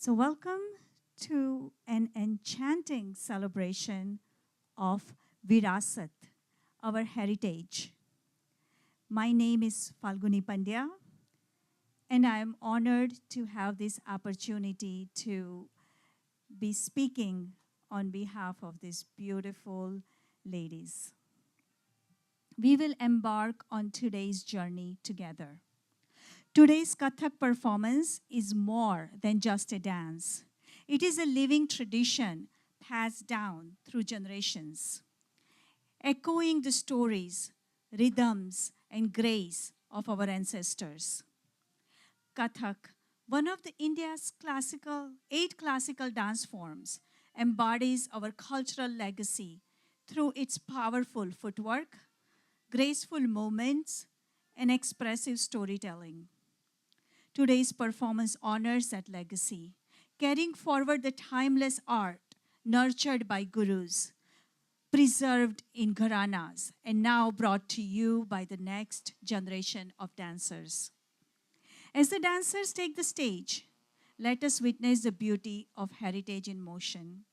So, welcome to an enchanting celebration of Virasat, our heritage. My name is Falguni Pandya, and I am honored to have this opportunity to be speaking on behalf of these beautiful ladies. We will embark on today's journey together. Today's Kathak performance is more than just a dance. It is a living tradition passed down through generations, echoing the stories, rhythms, and grace of our ancestors. Kathak, one of the India's eight classical dance forms, embodies our cultural legacy through its powerful footwork, graceful movements, and expressive storytelling. Today's performance honors that legacy, carrying forward the timeless art nurtured by gurus, preserved in gharanas, and now brought to you by the next generation of dancers. As the dancers take the stage, let us witness the beauty of heritage in motion,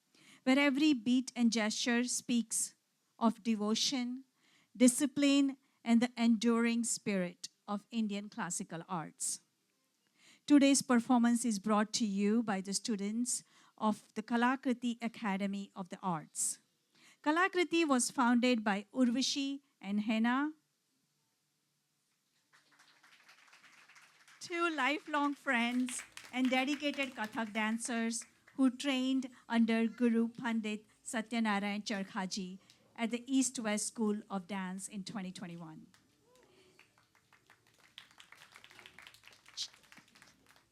where every beat and gesture speaks of devotion, discipline, and the enduring spirit of Indian classical arts. Today's performance is brought to you by the students of the Kalakriti Academy of the Arts. Kalakriti was founded by Urvashi and Hena, two lifelong friends and dedicated Kathak dancers who trained under Guru Pandit Satyanarayan Charkhaji at the East-West School of Dance in 2021.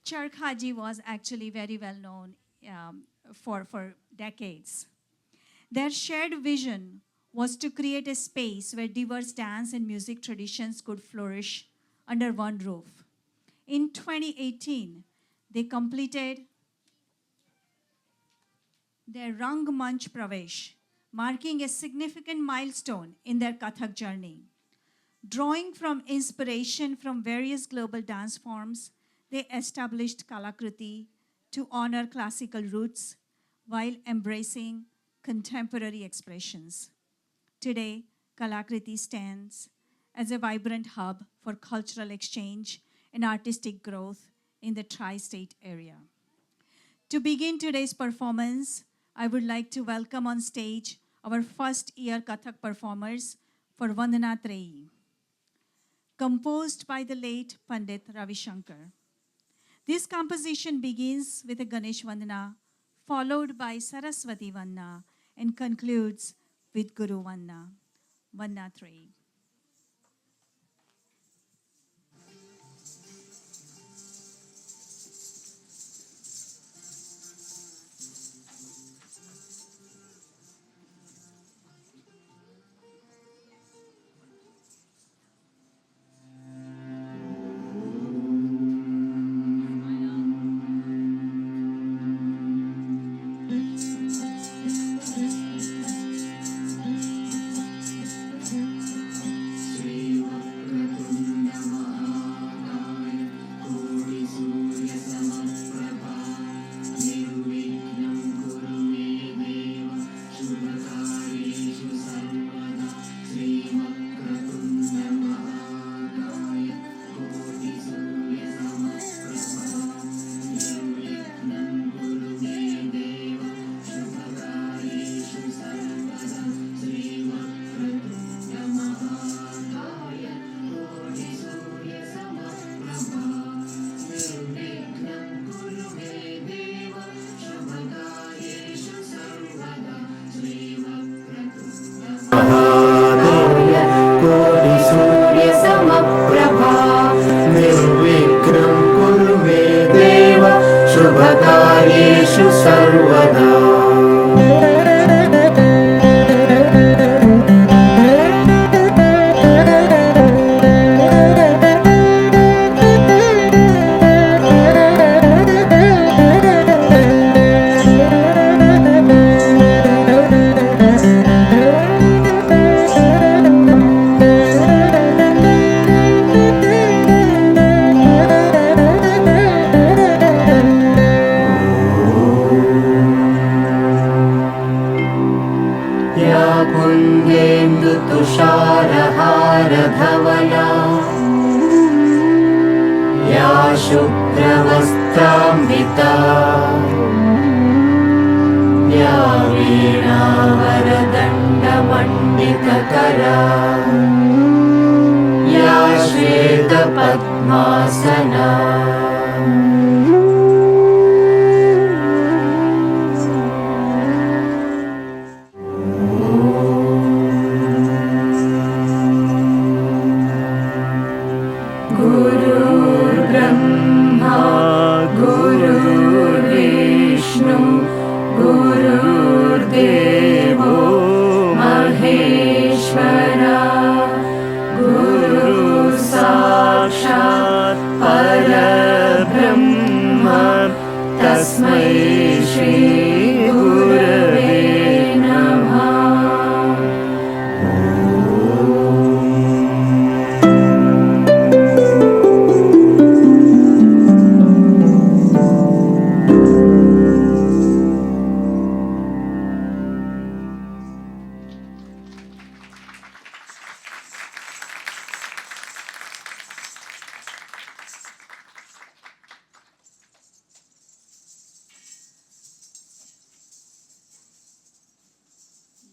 Charkhaji was actually very well known for decades. Their shared vision was to create a space where diverse dance and music traditions could flourish under one roof. In 2018, they completed their Rangmanch Pravesh, marking a significant milestone in their Kathak journey. Drawing from inspiration from various global dance forms, they established Kalakriti to honor classical roots while embracing contemporary expressions. Today, Kalakriti stands as a vibrant hub for cultural exchange and artistic growth in the tri-state area. To begin today's performance, I would like to welcome on stage our first-year Kathak performers for Vandana Treyi, composed by the late Pandit Ravi Shankar. This composition begins with a Ganesh Vandana, followed by Saraswati Vandana, and concludes with Guru Vandana. Vandana Treyi. शुभकार्येषु सर्वदा पीताम्बरधवला या शुभ्रवस्त्रान्विता या वीणावरदण्डमण्डितकरा या श्वेतपद्मासना गुरुर्ब्रह्मा गुरुर्विष्णु गुरुर्देवो महेश्वरा गुरुः साक्षात् परब्रह्म तस्मै श्री गुरवे नमः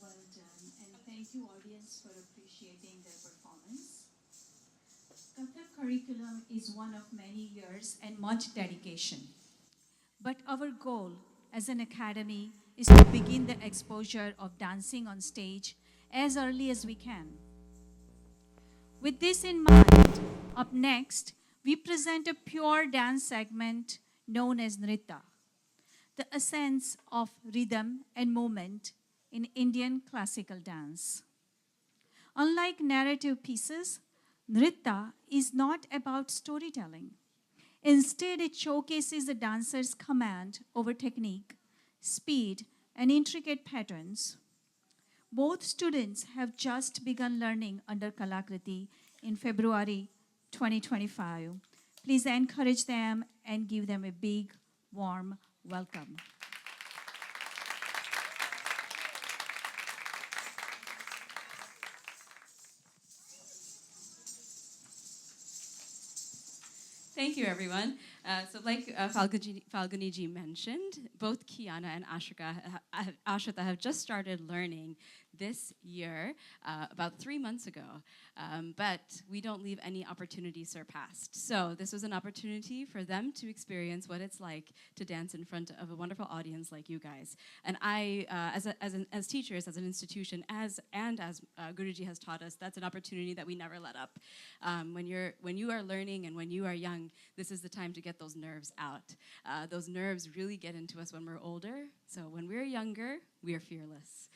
Well done, and thank you, audience, for appreciating their performance. Kathak curriculum is one of many years and much dedication. But our goal as an academy is to begin the exposure of dancing on stage as early as we can. With this in mind, up next, we present a pure dance segment known as Nritta, the essence of rhythm and movement in Indian classical dance. Unlike narrative pieces, Nritta is not about storytelling. Instead, it showcases the dancer's command over technique, speed, and intricate patterns. Both students have just begun learning under Kalakriti in February 2025. Please encourage them and give them a big, warm welcome. Thank you, everyone. So like Falguni ji mentioned, both Kiana and Ashrita have just started learning this year, about 3 months ago. But we don't leave any opportunity surpassed. So this was an opportunity for them to experience what it's like to dance in front of a wonderful audience like you guys. And I, as teachers, as an institution, as Guruji has taught us, that's an opportunity that we never let up. When you are learning and when you are young, this is the time to get those nerves out. Those nerves really get into us when we're older. So when we're younger, we are fearless.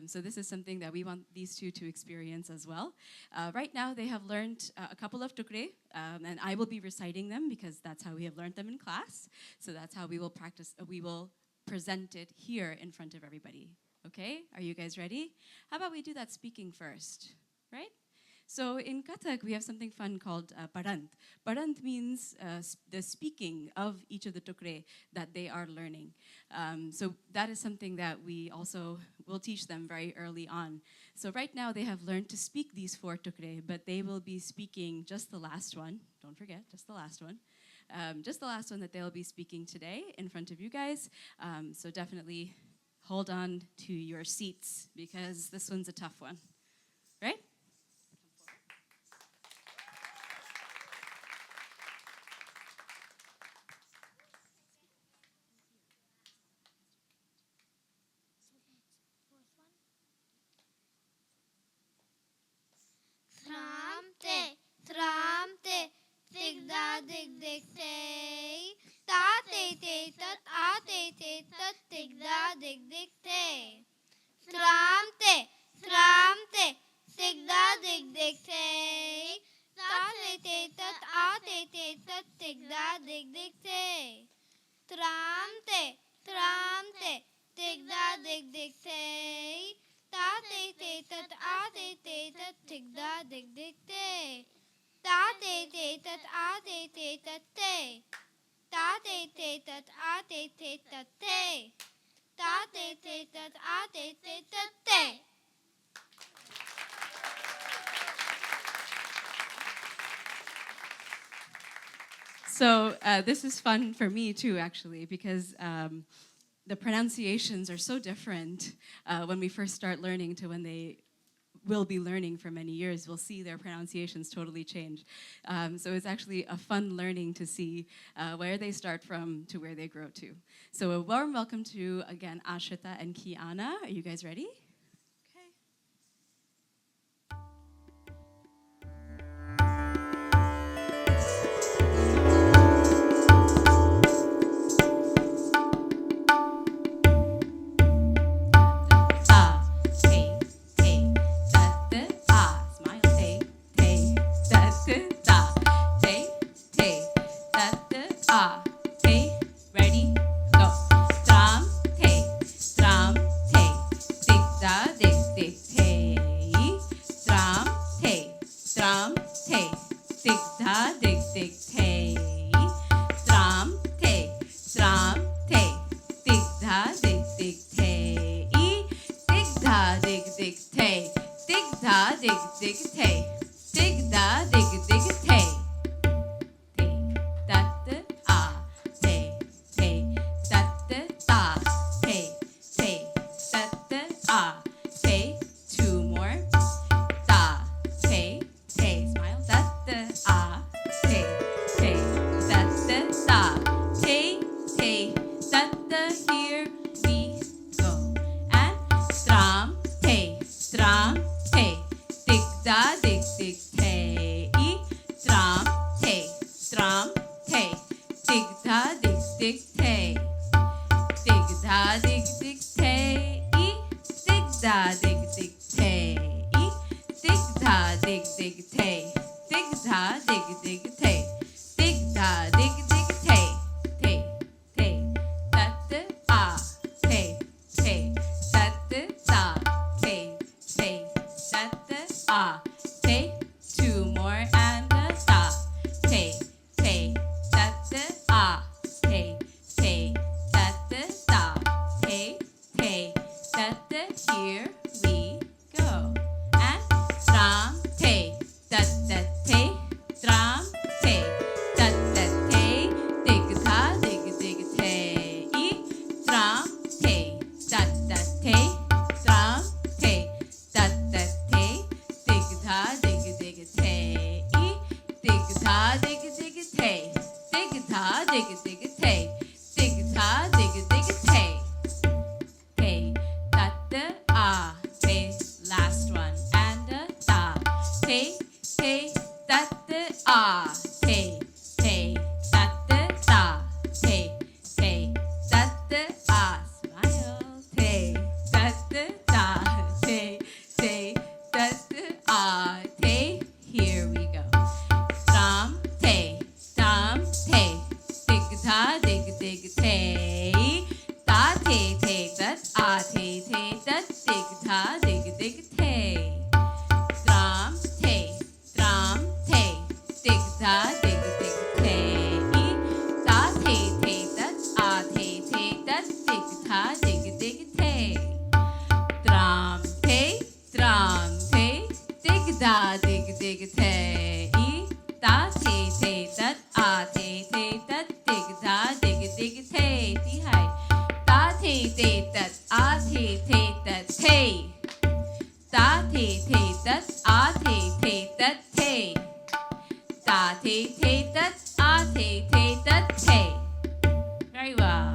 So this is something that we want these two to experience as well. Right now, they have learned a couple of tukre, and I will be reciting them because that's how we have learned them in class. So that's how we will practice. We will present it here in front of everybody. Okay? Are you guys ready? How about we do that speaking first, right? So in Kathak, we have something fun called Parant. Parant means the speaking of each of the tukre that they are learning. So that is something that we also will teach them very early on. So right now, they have learned to speak these 4 tukre, but they will be speaking just the last one. Don't forget, just the last one. Just the last one that they'll be speaking today in front of you guys. So definitely hold on to your seats because this one's a tough one, right? Tramte, tramte, tigda dig dig tay. Ta te te tat a te te tat tigda dig dig tay. Tramte, tramte, tigda dig dig tay. Ta te te tat a te te tat tigda dig dig tay. Tramte, tramte, tigda dig dig tay. Ta te te tat a te te tat tigda dig dig tay. Ta te te tat a te te tat tay. Ta te te tat a te te tat tay. Ta te te tat a te te tat tay. So this is fun for me too, actually, because the pronunciations are so different when we first start learning to when they will be learning for many years. We'll see their pronunciations totally change. So it's actually a fun learning to see where they start from to where they grow to. So a warm welcome to, again, Ashrita and Kiana. Are you guys ready? Okay. Two more. Da, te, te. Smile. Da, da, ah, te, te. Da, da, da. Te, te. Da, da. Here we go. And stram, te, stram, te. Dig, da, dig, dig, te. Stram, te, stram, te. Dig, da, dig, dig, te. Dig, da, dig, dig, te. Dig, da, dig, dig, te. Dig, da, dig, dig, te. Dig, da, dig, dig, te. Dig, da, dig, dig, te. Te, te. Da, da, ah. Te, te. Da, da, da. Te, te. Da, da, ah. Te. Two more and a da. Te, te. Da, da, ah. Te, te. Da, da, da. Te, te. Da, da. Here we go. And stram, te. Da, da, te. Stram, te. Da, da, te. Dig, da, dig, dig, te. Stram, te. Da, da, te. Stram, te. Da, da, te. Dig, da, dig, dig, te. Dig, da, dig, dig, te. Dig, da, dig, dig, te. Dig, da, dig, dig, te. Te, da, da, ah. Te, last one. And a da. Te, te, da, da, ah. Te, te, da, da, da. Te, te, da, da, ah. Smile. Te, da, da, da. Te, te, da, da, ah. Te, here we go. Stram, te, stram, te. Dig, da, dig, dig, te. Da, te, te, da, ah, te, te, da, dig, da, dig, dig, te. Stram, te, dig, da, dig, dig, te. Da, te, te, da, ah, te, te, da, dig, da, dig, dig, te. Stram, te, dig, da, dig, dig, te. Da, te, te, da, ah, te, te, da, dig, da, dig, dig, te. Di hai. Da, te, te, da, ah, te, te, da, te. Da, te, te, da, ah, te, te, da, te. Da, te, te, da, ah, te, te, da, te. Very well.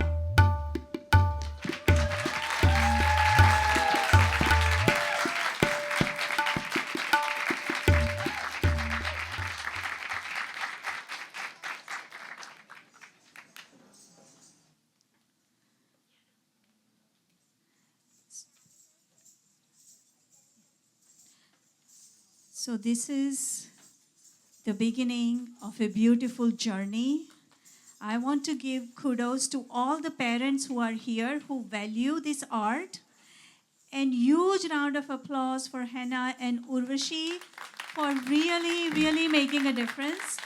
So this is the beginning of a beautiful journey. I want to give kudos to all the parents who are here who value this art. And huge round of applause for Henna and Urvashi for really, really making a difference.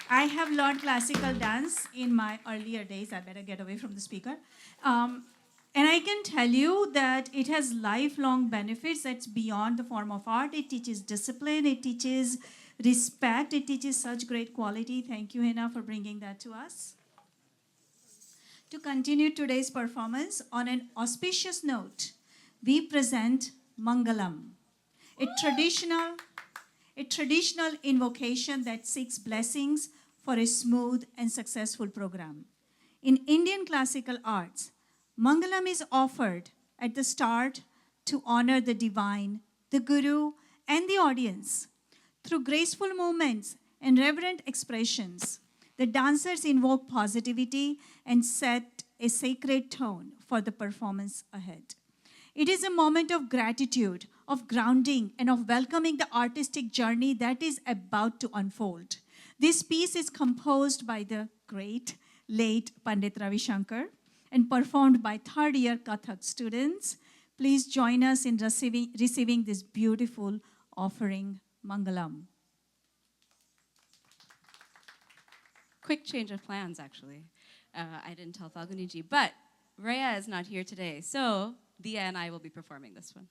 I have learned classical dance in my earlier days. I better get away from the speaker. And I can tell you that it has lifelong benefits that's beyond the form of art. It teaches discipline. It teaches respect. It teaches such great quality. Thank you, Hina, for bringing that to us. To continue today's performance on an auspicious note, we present Mangalam, a traditional invocation that seeks blessings for a smooth and successful program. In Indian classical arts, Mangalam is offered at the start to honor the divine, the guru, and the audience. Through graceful movements and reverent expressions, the dancers invoke positivity and set a sacred tone for the performance ahead. It is a moment of gratitude, of grounding, and of welcoming the artistic journey that is about to unfold. This piece is composed by the great, late Pandit Ravi Shankar and performed by third-year Kathak students. Please join us in receiving this beautiful offering, Mangalam. Quick change of plans, actually. I didn't tell Falguni ji, but Rhea is not here today, so Dia and I will be performing this one.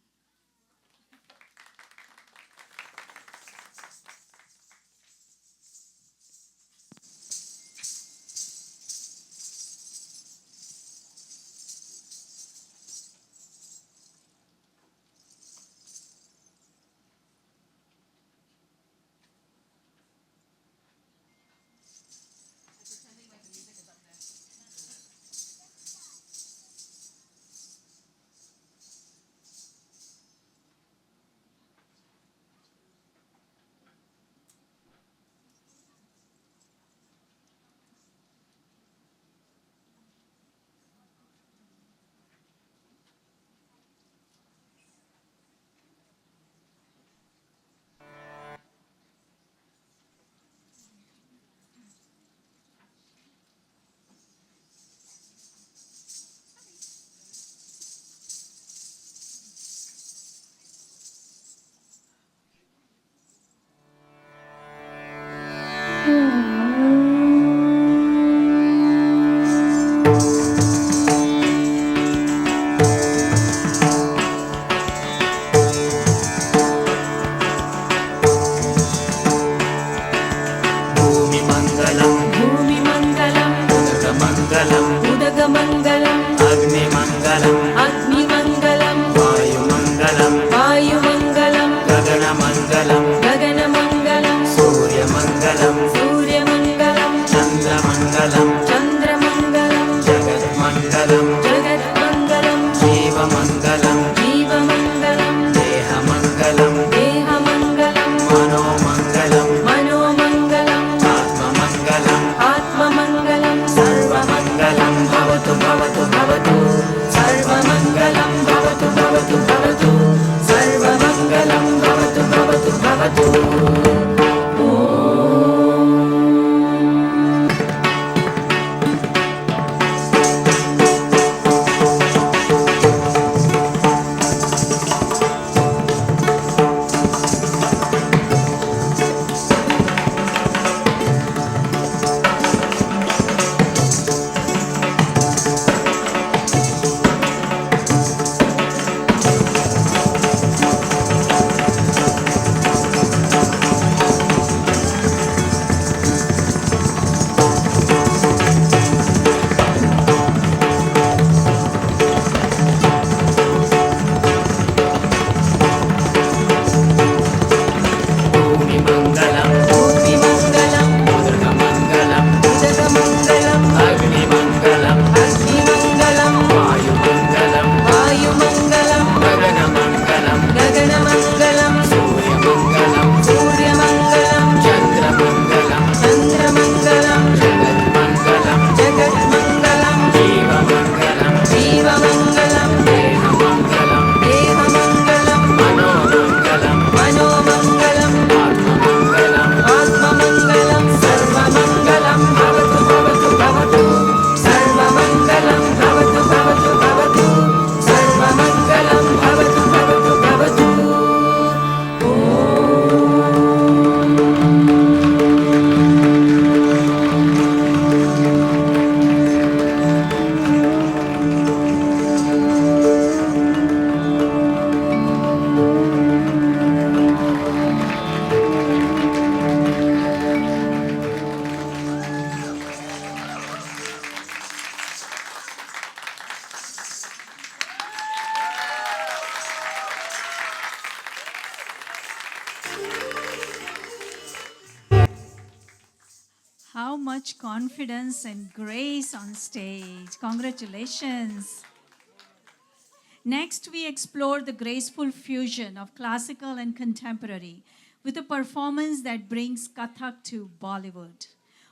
much confidence and grace on stage. Congratulations. Next, we explore the graceful fusion of classical and contemporary with a performance that brings Kathak to Bollywood.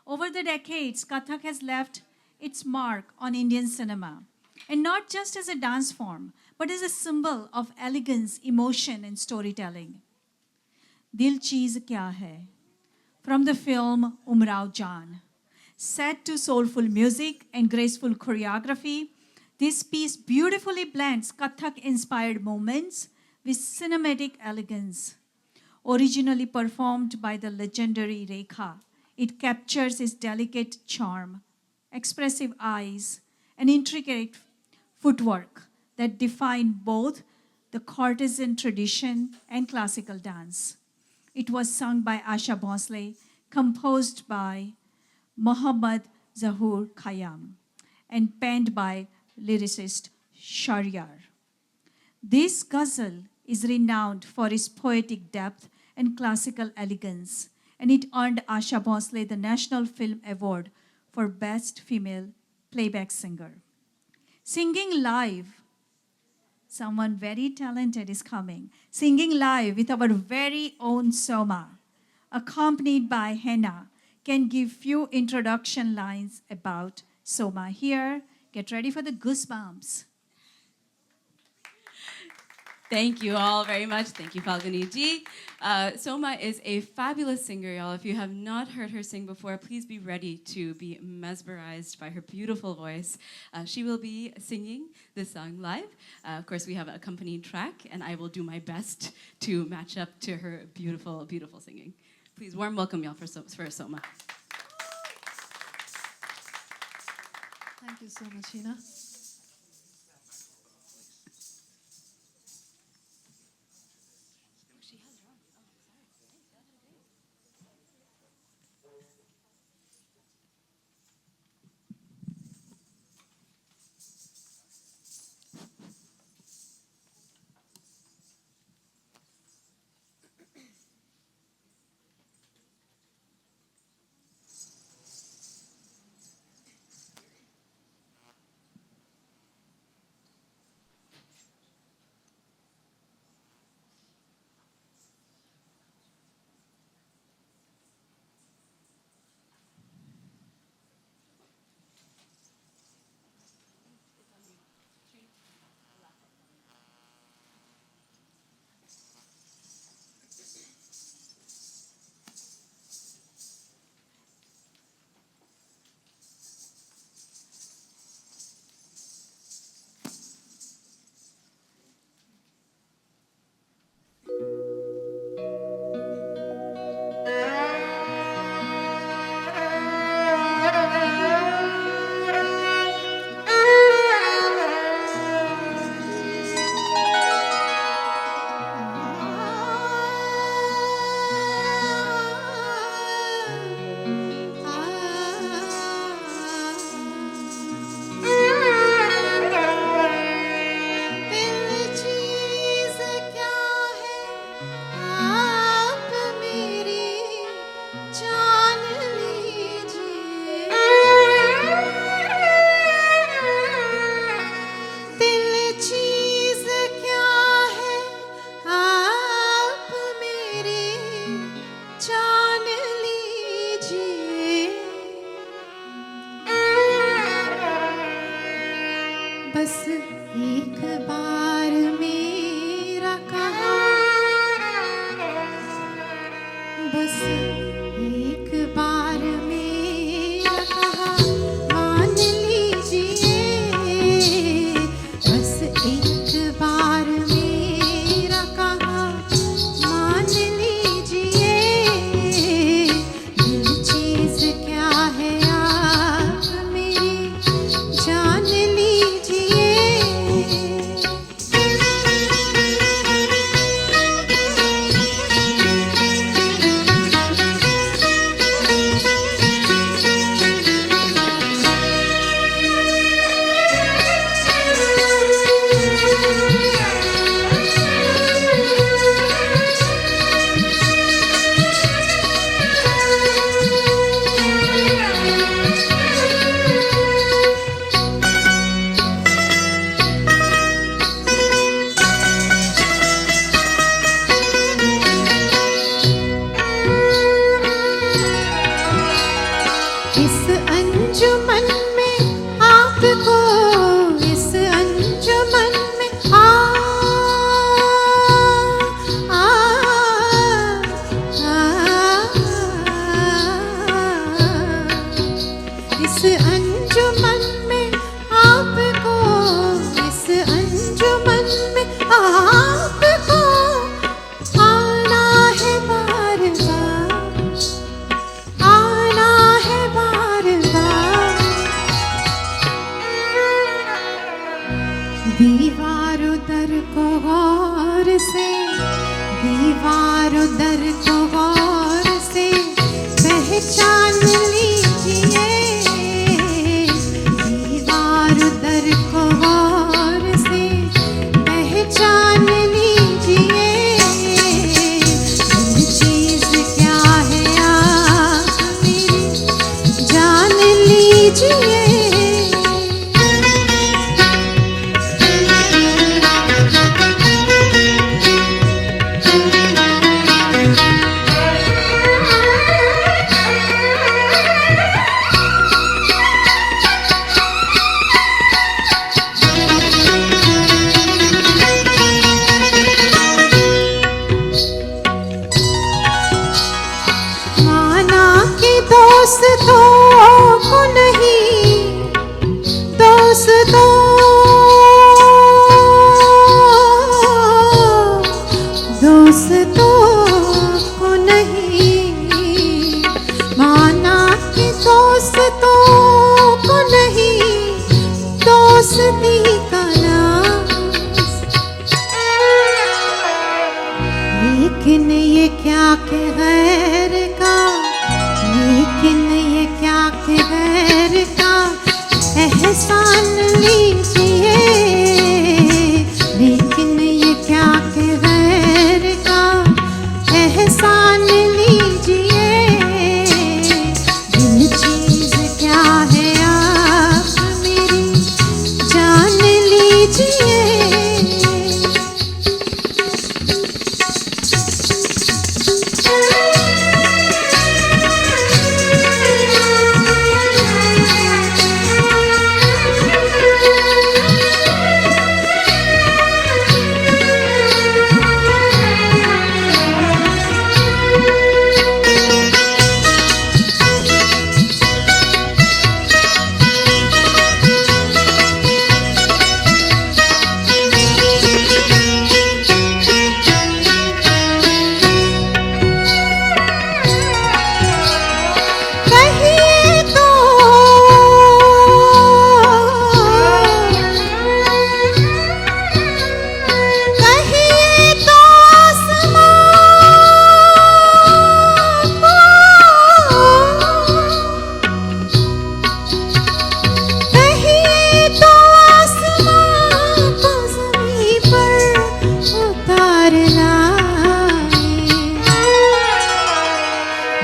Over the decades, Kathak has left its mark on Indian cinema, and not just as a dance form, but as a symbol of elegance, emotion, and storytelling. Dil Cheez Kya Hai? From the film Umrao Jaan. Set to soulful music and graceful choreography, this piece beautifully blends Kathak-inspired moments with cinematic elegance. Originally performed by the legendary Rekha, it captures its delicate charm, expressive eyes, and intricate footwork that define both the courtesan tradition and classical dance. It was sung by Asha Bhosle, composed by Mohammad Zahur Khayyam, and penned by lyricist Shahriyar. This ghazal is renowned for its poetic depth and classical elegance, and it earned Asha Bhosle the National Film Award for Best Female Playback Singer. Singing live, someone very talented is coming, singing live with our very own Soma, accompanied by Henna, can give few introduction lines about Soma. Here, get ready for the goosebumps. Thank you all very much. Thank you, Falguni ji. Soma is a fabulous singer, y'all. If you have not heard her sing before, please be ready to be mesmerized by her beautiful voice. She will be singing this song live. Of course, we have an accompanying track, and I will do my best to match up to her beautiful, beautiful singing. Please, warm welcome, y'all, for Soma. Thank you so much, Hina. बस एक बार मेरा कहा, बस एक बार मेरा कहा मान लीजिए, बस एक बार मेरा कहा मान लीजिए, दिल चीज क्या है आप मेरी जान लीजिए। दीवार उधर को गौर से, दीवार उधर को गौर से पहचान लीजिए, दीवार उधर को गौर से पहचान लीजिए, दिल चीज क्या है आप मेरी जान लीजिए। माना कि दोस्तों को नहीं, दोस्तों को नहीं, माना कि दोस्तों को नहीं, दोस्ती का नाम, लेकिन ये क्या के गैर का, लेकिन ये क्या के गैर का एहसान लीजिए, लेकिन ये क्या के गैर का एहसान लीजिए, दिल चीज क्या है आप मेरी जान लीजिए।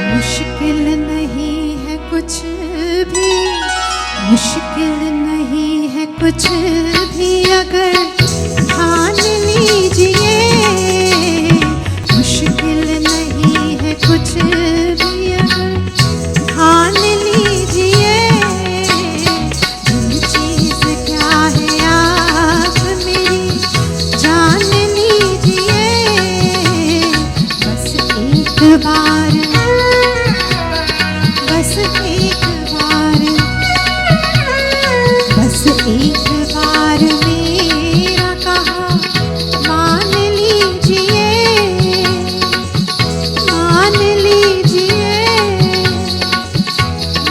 मुश्किल नहीं है कुछ भी, मुश्किल नहीं है कुछ भी अगर ठान लीजिए, मुश्किल नहीं है कुछ भी अगर ठान लीजिए, दिल चीज क्या है आप मेरी जान लीजिए, बस एक बार, बस एक बार, बस एक बार मेरा कहा मान लीजिए, मान लीजिए,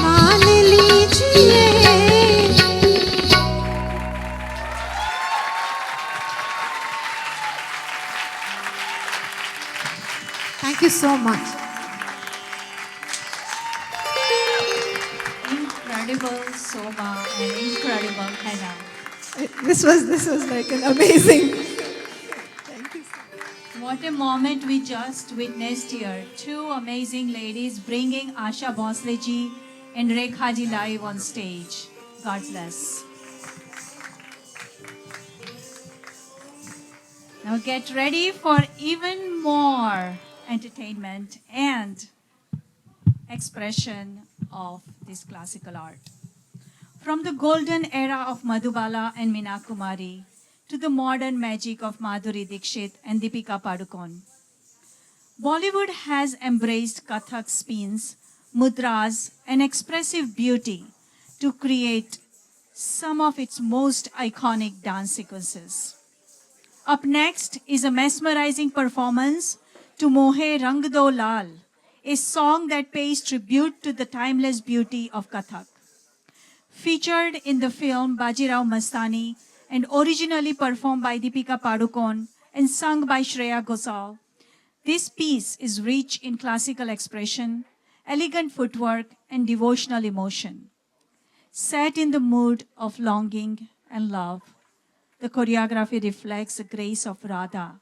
मान लीजिए। Thank you so much. Incredible Soma and incredible Hannah. This was like an amazing. What a moment we just witnessed here. Two amazing ladies bringing Asha Bhosle ji and Rekha ji live on stage. God bless. Now get ready for even more entertainment and expression of this classical art. From the golden era of Madhubala and Meena Kumari to the modern magic of Madhuri Dixit and Deepika Padukone, Bollywood has embraced Kathak spins, mudras, and expressive beauty to create some of its most iconic dance sequences. Up next is a mesmerizing performance to Mohe Rang Do Lal, a song that pays tribute to the timeless beauty of Kathak. Featured in the film Bajirao Mastani and originally performed by Deepika Padukone and sung by Shreya Ghosal. This piece is rich in classical expression, elegant footwork, and devotional emotion. Set in the mood of longing and love, the choreography reflects the grace of Radha,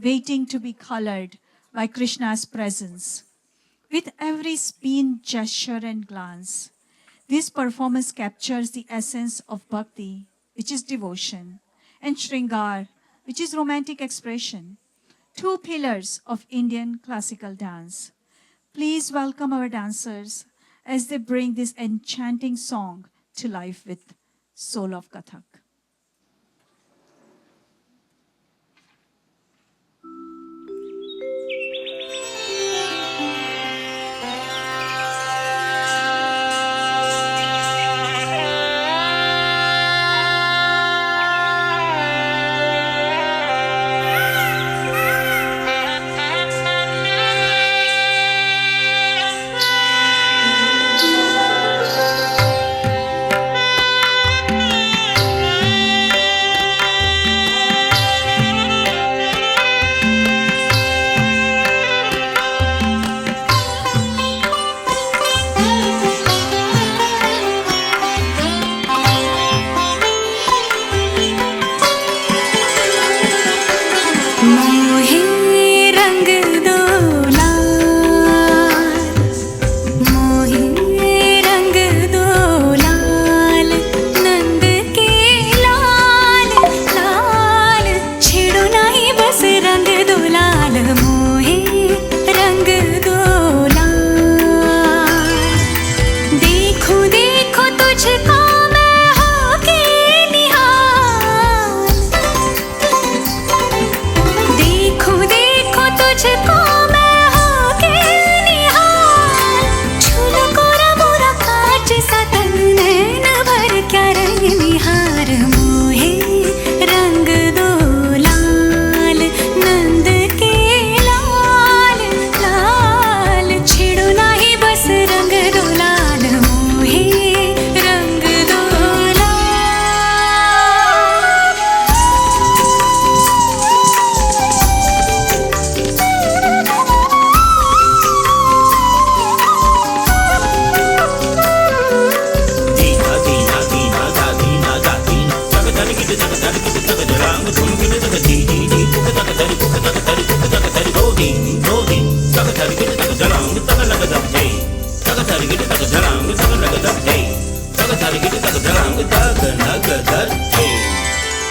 waiting to be colored by Krishna's presence. With every spin, gesture, and glance, this performance captures the essence of bhakti, which is devotion, and shringar, which is romantic expression, two pillars of Indian classical dance. Please welcome our dancers as they bring this enchanting song to life with Soul of Kathak.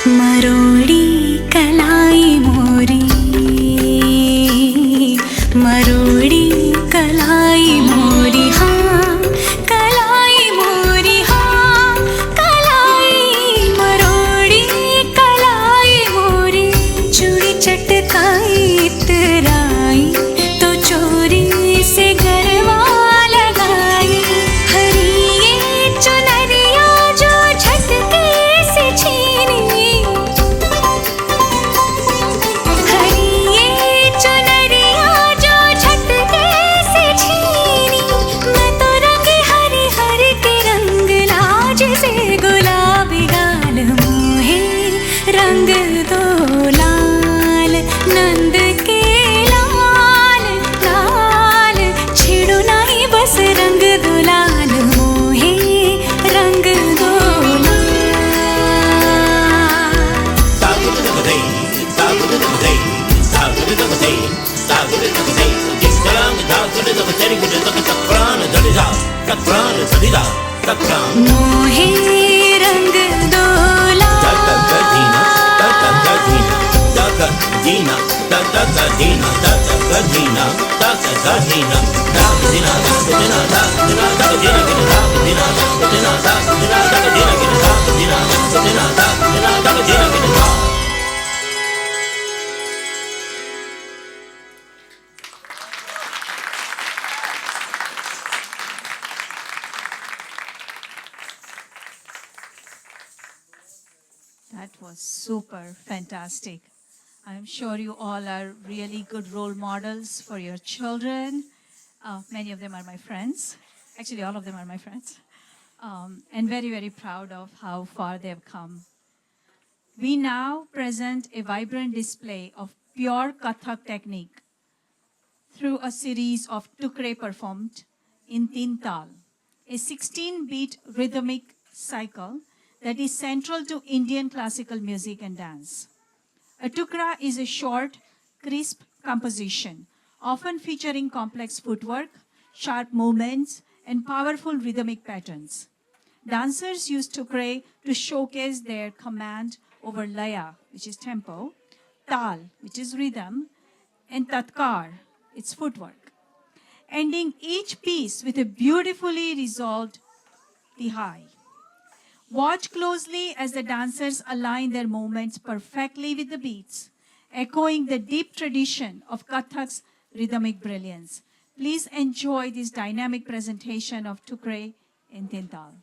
मरोड़ी कलाई मोरी, मरोड़ी कलाई मोरी, हाँ कलाई मोरी, हाँ कलाई मरोड़ी कलाई मोरी, चूड़ी चटकाई इतराई तो चोरी से गरबा लगाई, हरी ये चुनरिया जो झटके से छीनी, हरी ये चुनरिया जो झटके से छीनी, मैं तो रंगी हरी हरी के रंग लाज से गुलाबी गाल मोहे रंग दो लाल नंद के लाल लाल, छिड़ो नहीं बस रंग दो लाल मोहे रंग दो मोहे रंग दो That was super fantastic. I'm sure you all are really good role models for your children. Many of them are my friends. Actually, all of them are my friends. And very, very proud of how far they've come. We now present a vibrant display of pure Kathak technique through a series of tukre performed in Tin Tal, a 16-beat rhythmic cycle that is central to Indian classical music and dance. A tukra is a short, crisp composition, often featuring complex footwork, sharp movements, and powerful rhythmic patterns. Dancers use tukre to showcase their command over laya, which is tempo, tal, which is rhythm, and tatkar, its footwork, ending each piece with a beautifully resolved tihai. Watch closely as the dancers align their movements perfectly with the beats, echoing the deep tradition of Kathak's rhythmic brilliance. Please enjoy this dynamic presentation of tukre in Tin Tal.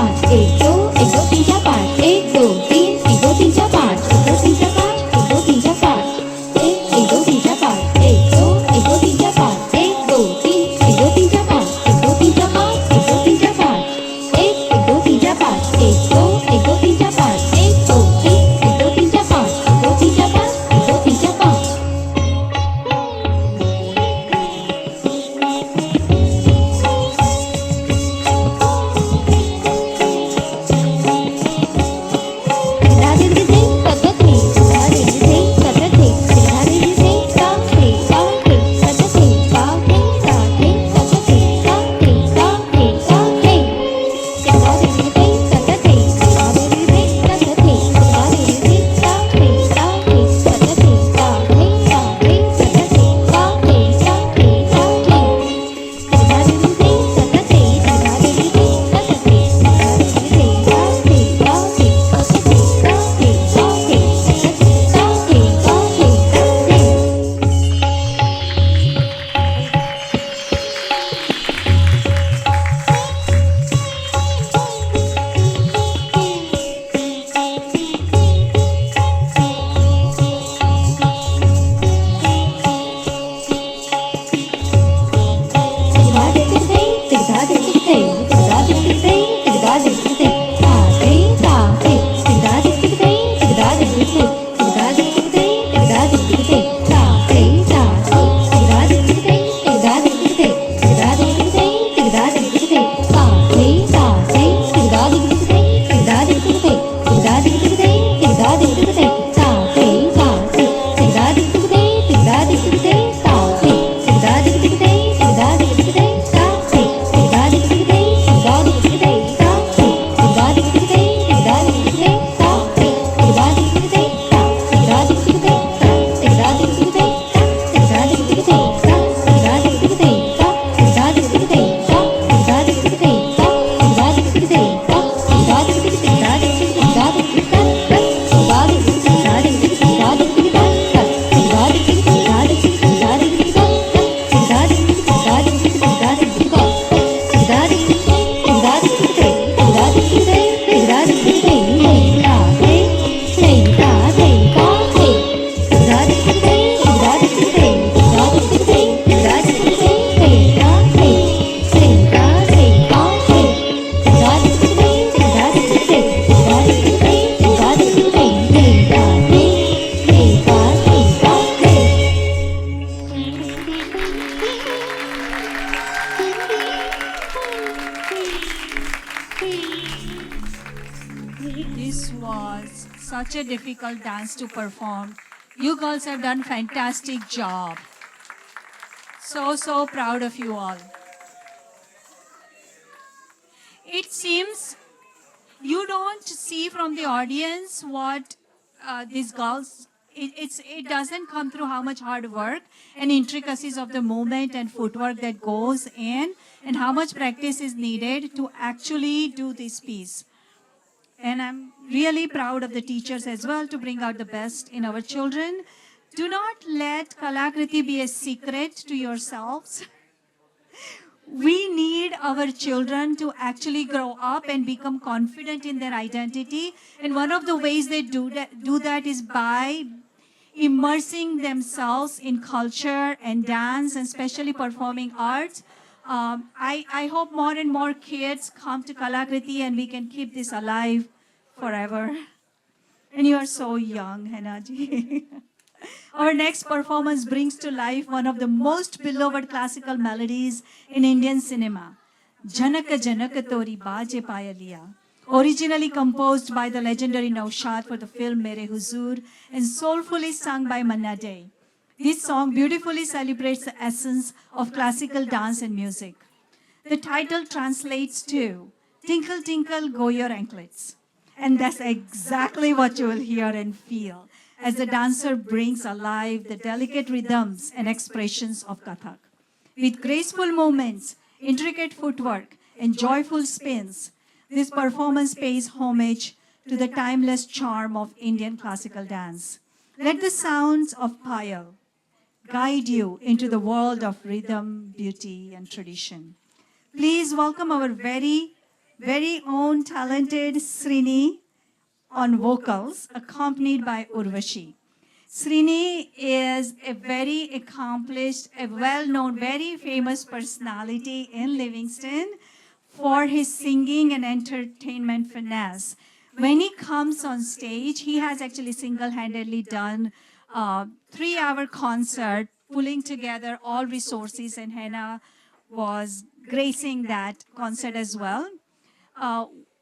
5 1 2 1 2 3 4 5 1 2 3 1 2 3 4 5 1 2 3 4 5 1 2 3 4 5 1 2 3 4 5 1 2 1 2 3 4 5 1 2 3 1 2 3 4 5 1 2 3 4 5 1 2 3 4 5 1 2 3 4 5 1 2 1 2 3 4 5 1 2 3 1 2 3 4 5 1 2 3 4 5 1 2 3 4 5 This was such a difficult dance to perform. You girls have done fantastic job. So proud of you all. It seems you don't see from the audience what these girls, it doesn't come through how much hard work and intricacies of the movement and footwork that goes in and how much practice is needed to actually do this piece. And I'm really proud of the teachers as well to bring out the best in our children. Do not let Kalakriti be a secret to yourselves. We need our children to actually grow up and become confident in their identity. And one of the ways they do that is by immersing themselves in culture and dance, and especially performing arts. I hope more and more kids come to Kalakriti and we can keep this alive forever. And you are so young, Henaji. Our next performance brings to life one of the most beloved classical melodies in Indian cinema, Janaka Janaka Tori Baaje Payaliya, originally composed by the legendary Naushad for the film Mere Huzur and soulfully sung by Manna Dey. This song beautifully celebrates the essence of classical dance and music. The title translates to Tinkle Tinkle Go Your Anklets. And that's exactly what you will hear and feel as the dancer brings alive the delicate rhythms and expressions of Kathak. With graceful movements, intricate footwork, and joyful spins, this performance pays homage to the timeless charm of Indian classical dance. Let the sounds of Payal guide you into the world of rhythm, beauty, and tradition. Please welcome our very very own talented Srini on vocals, accompanied by Urvashi. Srini is a very accomplished, a well-known, very famous personality in Livingston for his singing and entertainment finesse. When he comes on stage, he has actually single-handedly done a 3-hour concert, pulling together all resources, and Hannah was gracing that concert as well.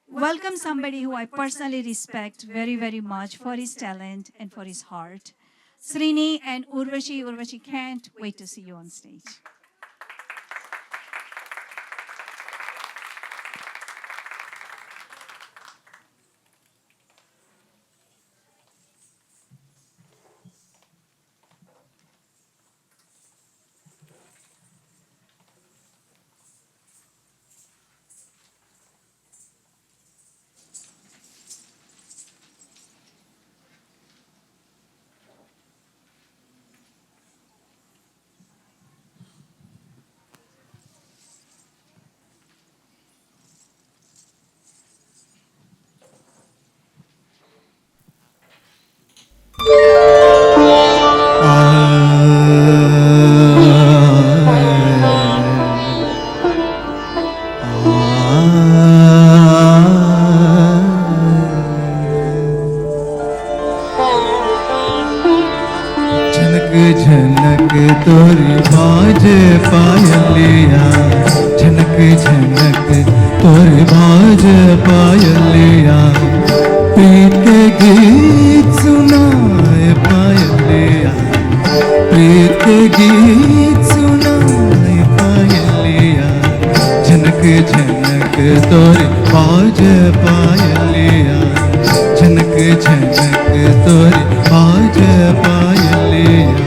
Welcome somebody who I personally respect very, very much for his talent and for his heart. Srini and Urvashi. Urvashi, can't wait to see you on stage. झनक तोरी बाज पायलिया, झनक झनक तोरी बाज पायलिया, प्रीत के गीत सुनाए पायलिया, प्रीत के गीत सुनाए पायलिया, झनक झनक तोरी बाज पायलिया, झनक झनक तोरी बाज पायलिया।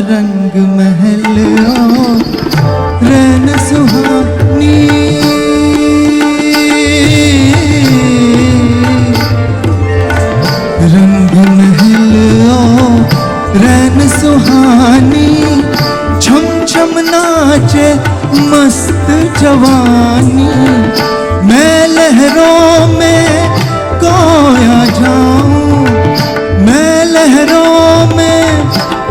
रंग महल रैन सुहानी, रंग महल रैन सुहानी, छम छम नाचे मस्त जवानी, मैं लहरों में खोया जाऊं, मैं लहरों में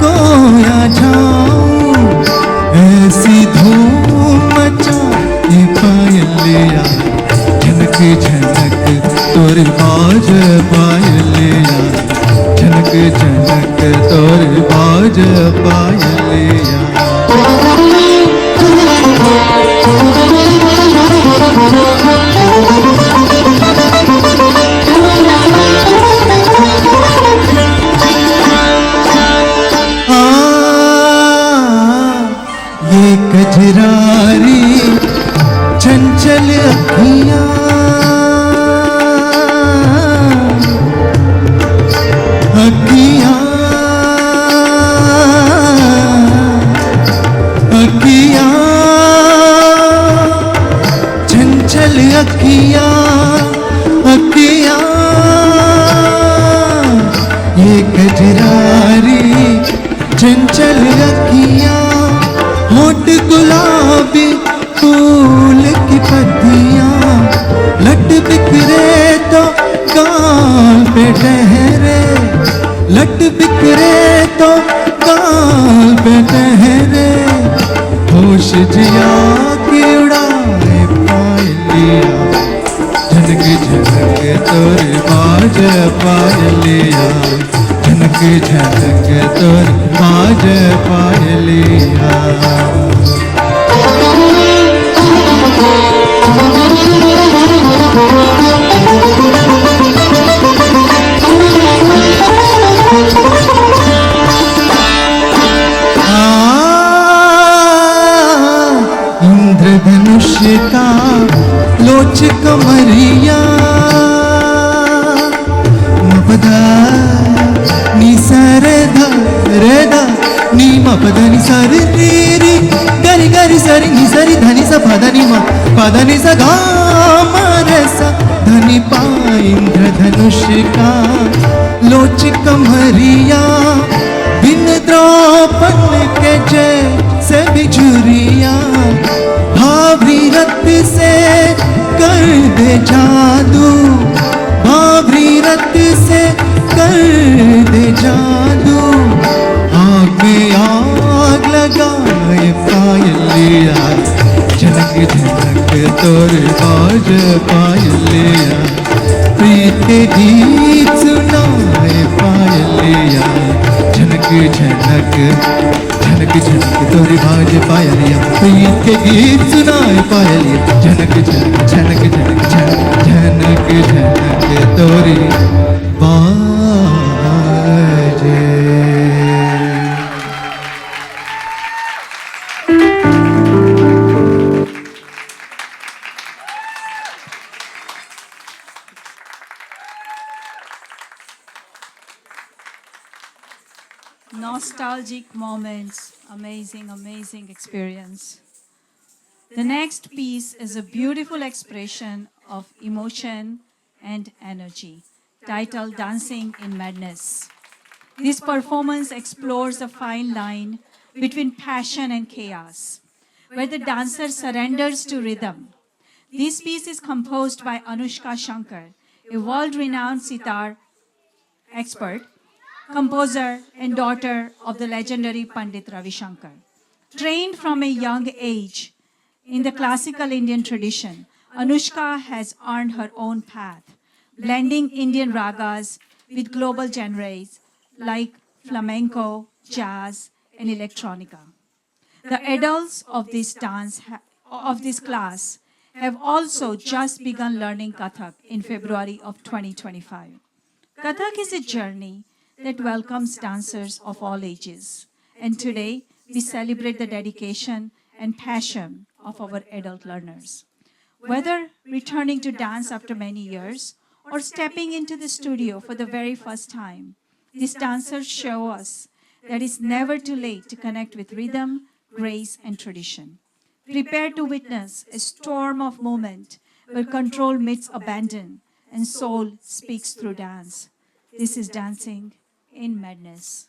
खोया जाऊं, ऐसी धूम मचाए पायलिया, झनक झनक तोर बाज पायलिया, झनक झनक तोर बाज पायलिया। ये कजरारी चंचल अखियां, अखियां अखियां चंचल अखियां, अखियां ये कजरारी चंचल अखियां, होठ गुलाबी फूल की पत्तियां, लट बिखरे तो गाल पे ठहरे, लट बिखरे तो गाल पे ठहरे, होश जिया की उड़ाए पायलिया, झनक झनक तोर बाज पायलिया, झनक झनक तोर बाज पायलिया। इंद्रधनुष का लोच कमरिया, मपदा नी सरे धा रे धा नी मपदा नी सरे रे रे गरी गरी सरी नी सरी धनी सा पदा नी मा पदनि सगा मारसा धनि पा इंद्रधनुष का लोच कमरिया बिन द्रौपद के जैसे बिजुरिया भावरी रत से कर दे जादू भावरी रत से कर दे जादू आग में आग लगाए पायलिया झनक झनक तोर बाज पायलिया प्रीत के गीत सुनाए पायलिया झनक झनक झनक झनक तोरी बाज पायलिया प्रीत के गीत सुनाए पायलिया झनक झनक झनक झनक झनक झनक झनक तोरी बाजे Nostalgic moments, amazing, amazing experience. The next piece is a beautiful expression of emotion and energy, titled Dancing in Madness. This performance explores a fine line between passion and chaos, where the dancer surrenders to rhythm. This piece is composed by Anushka Shankar, a world-renowned sitar expert, composer, and daughter of the legendary Pandit Ravi Shankar. Trained from a young age in the classical Indian tradition, Anushka has earned her own path, blending Indian ragas with global genres like flamenco, jazz, and electronica. The adults of this class have also just begun learning Kathak in February of 2025. Kathak is a journey that welcomes dancers of all ages. And today, we celebrate the dedication and passion of our adult learners. Whether returning to dance after many years or stepping into the studio for the very first time, these dancers show us that it's never too late to connect with rhythm, grace, and tradition. Prepare to witness a storm of movement where control meets abandon and soul speaks through dance. This is Dancing in Madness.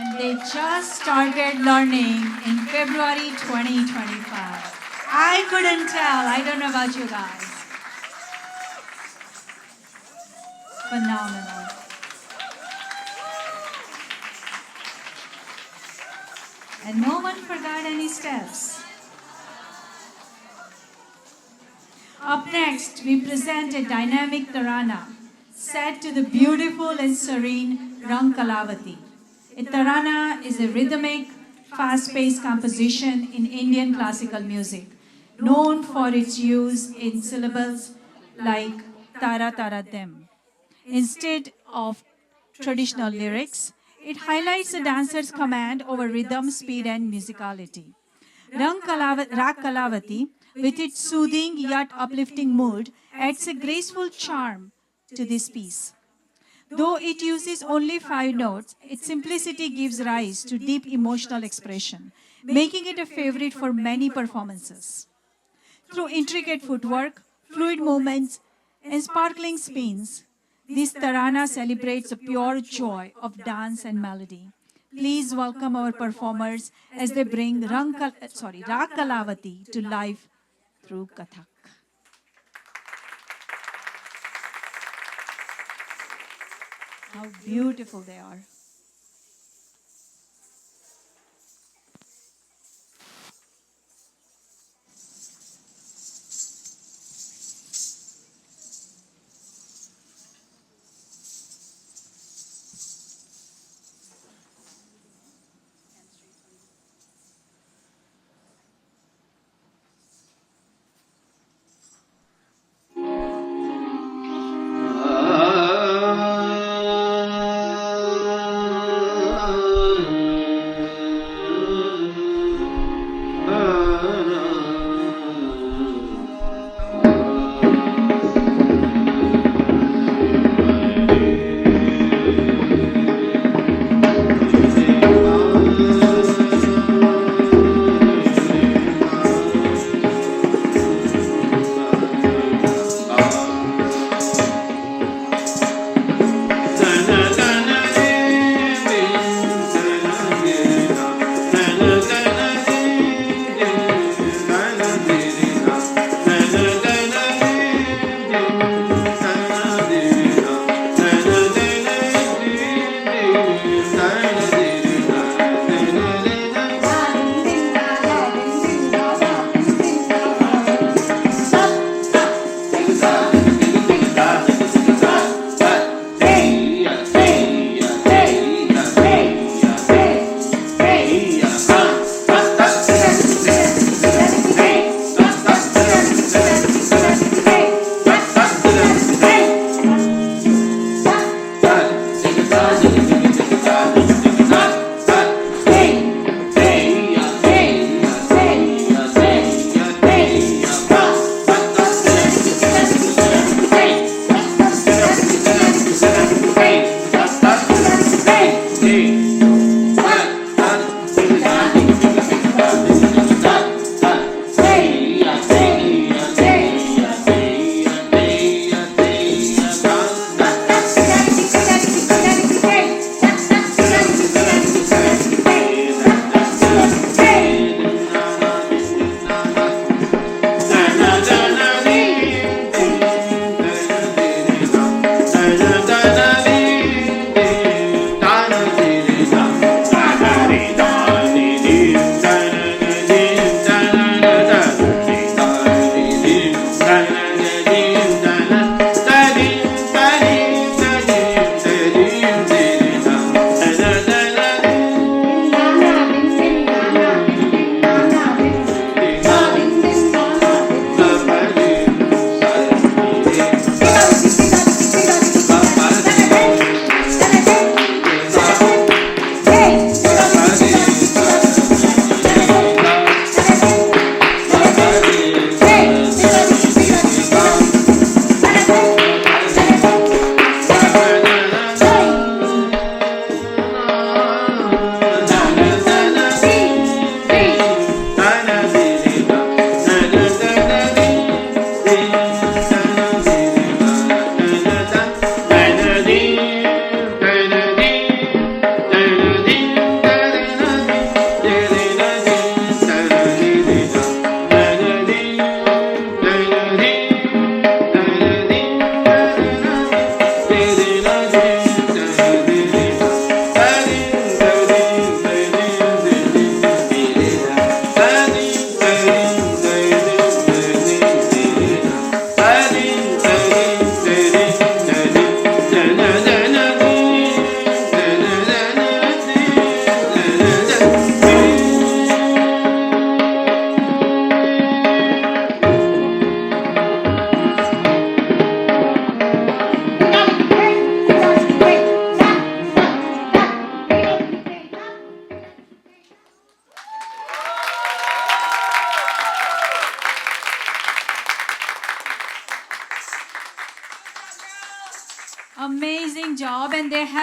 And they just started learning in February 2025. I couldn't tell. I don't know about you guys. Phenomenal. And no one forgot any steps. Up next, we present a dynamic tarana set to the beautiful and serene Rang Kalavati. A tarana is a rhythmic, fast-paced composition in Indian classical music, known for its use in syllables like tara tara dem. Instead of traditional lyrics, it highlights the dancer's command over rhythm, speed, and musicality. Rag Kalavati, with its soothing yet uplifting mood, adds a graceful charm to this piece. Though it uses only 5 notes, its simplicity gives rise to deep emotional expression, making it a favorite for many performances. Through intricate footwork, fluid movements, and sparkling spins, this tarana celebrates the pure joy of dance and melody. Please welcome our performers as they bring Rag Kalavati to life through Kathak. How beautiful they are.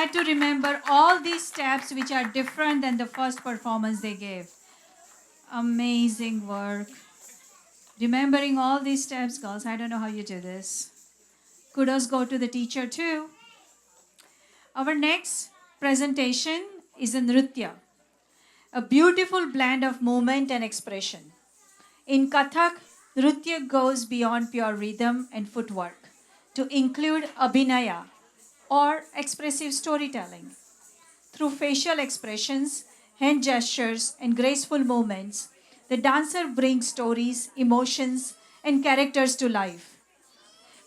had to remember all these steps which are different than the first performance they gave. Amazing work. Remembering all these steps, girls, I don't know how you do this. Kudos go to the teacher too. Our next presentation is a Nritya, a beautiful blend of movement and expression. In Kathak, Nritya goes beyond pure rhythm and footwork to include abhinaya or expressive storytelling. Through facial expressions, hand gestures, and graceful movements, the dancer brings stories, emotions, and characters to life.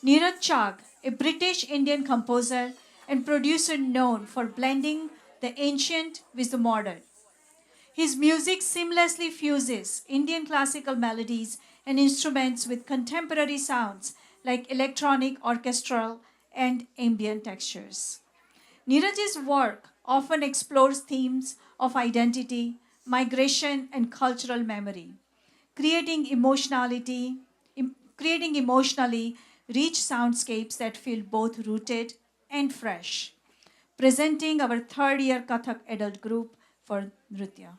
Neeraj Chagg, a British Indian composer and producer known for blending the ancient with the modern. His music seamlessly fuses Indian classical melodies and instruments with contemporary sounds like electronic, orchestral, and ambient textures. Neeraj's work often explores themes of identity, migration, and cultural memory, creating emotionally rich soundscapes that feel both rooted and fresh. Presenting our third year Kathak adult group for Nritya.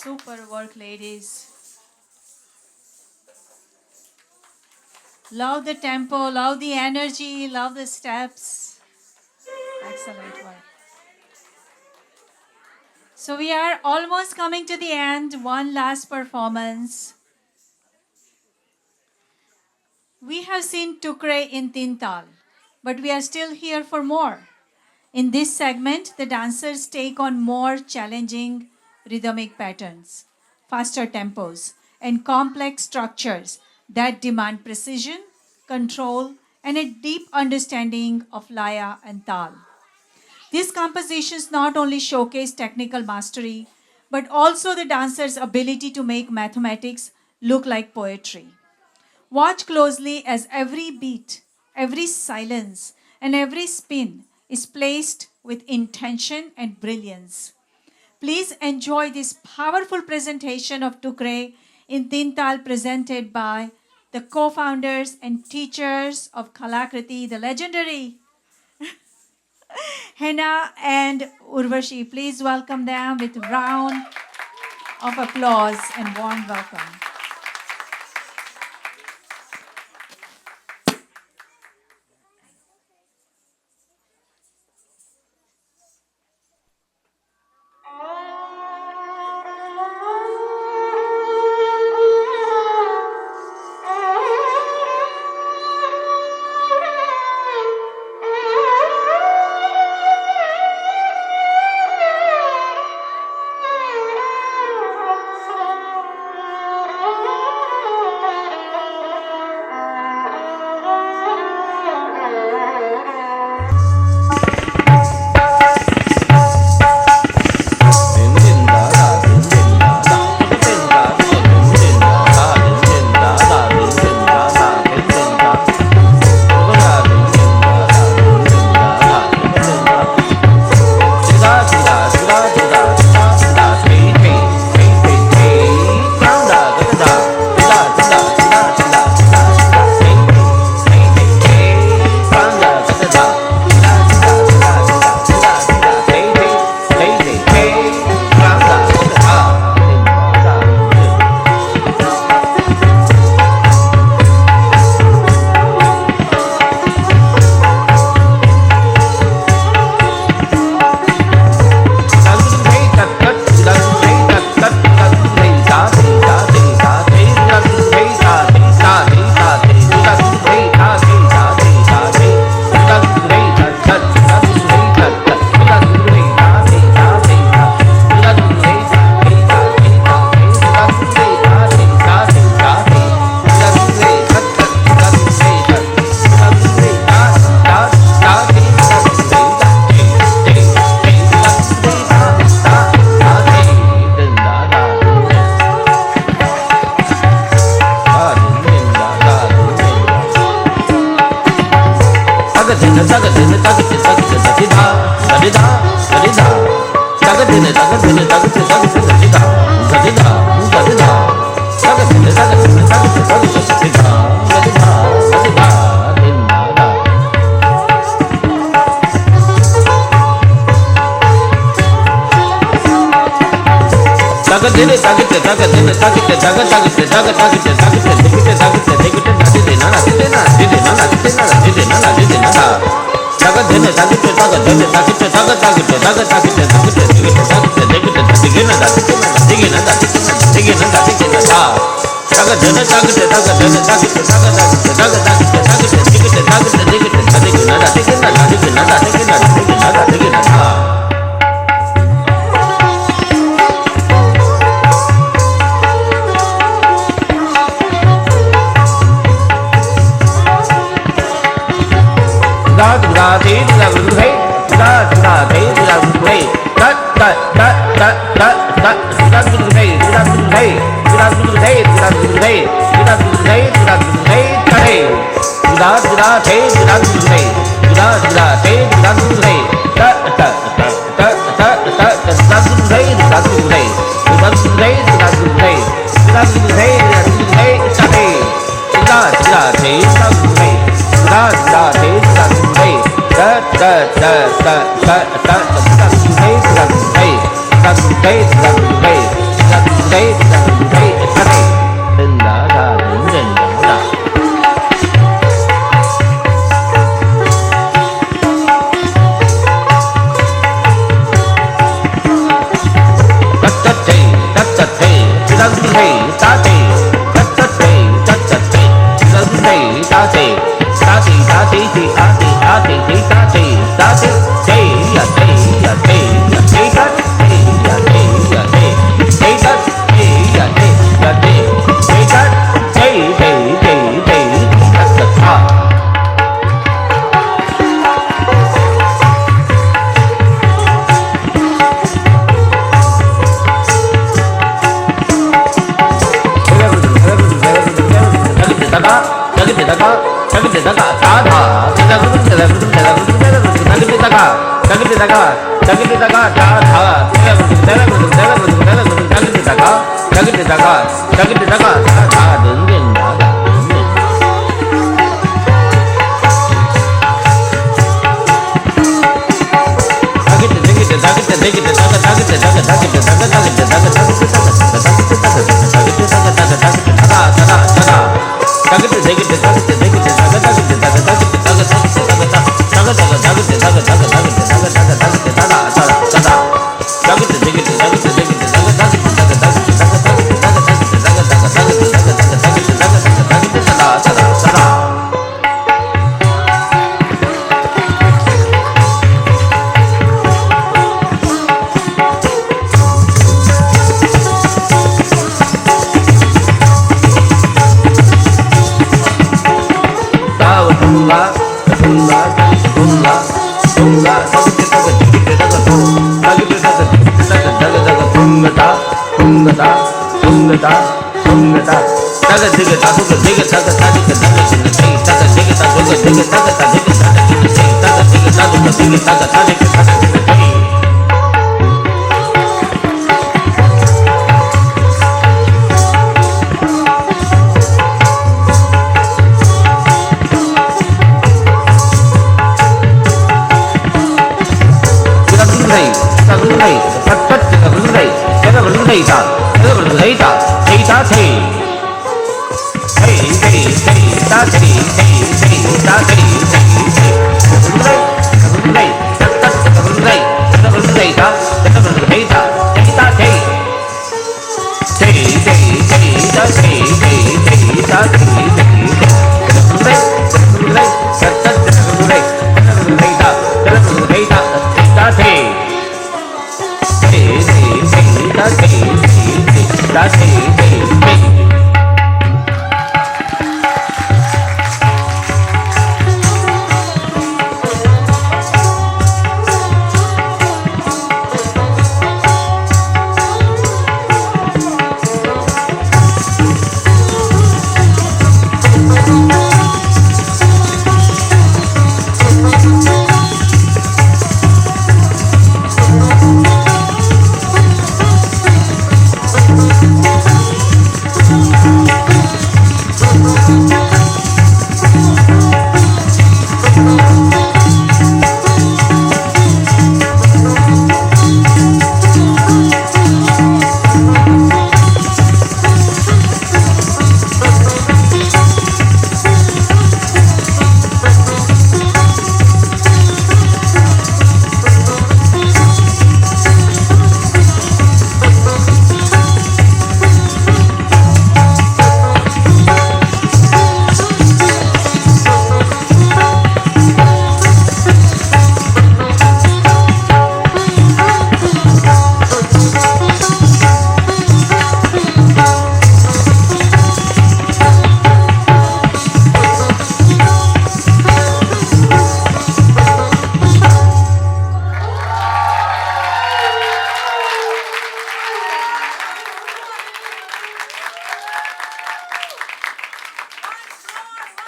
Super work, ladies. Love the tempo, love the energy, love the steps. Excellent work. So we are almost coming to the end. One last performance. We have seen Tukre in Tintal, but we are still here for more. In this segment, the dancers take on more challenging rhythmic patterns, faster tempos, and complex structures that demand precision, control, and a deep understanding of laya and tal. These compositions not only showcase technical mastery, but also the dancer's ability to make mathematics look like poetry. Watch closely as every beat, every silence, and every spin is placed with intention and brilliance. Please enjoy this powerful presentation of Tukre in Tintal presented by the co-founders and teachers of Kalakriti, the legendary Henna and Urvashi. Please welcome them with a round of applause and warm welcome.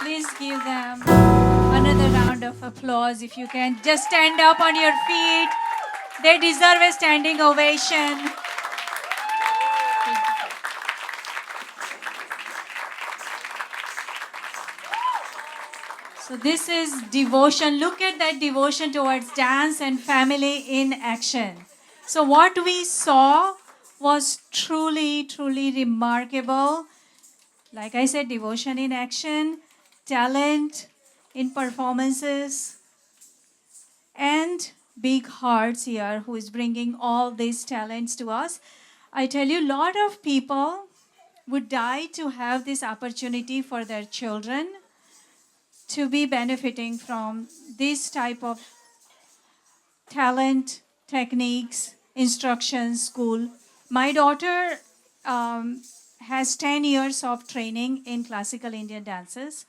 Please give them another round of applause if you can. Just stand up on your feet. They deserve a standing ovation. So this is devotion. Look at that devotion towards dance and family in action. So what we saw was truly, truly remarkable. Like I said, devotion in action, talent in performances, and big hearts here who is bringing all these talents to us. I tell you, a lot of people would die to have this opportunity for their children to be benefiting from this type of talent, techniques, instructions, school. My daughter has 10 years of training in classical Indian dances.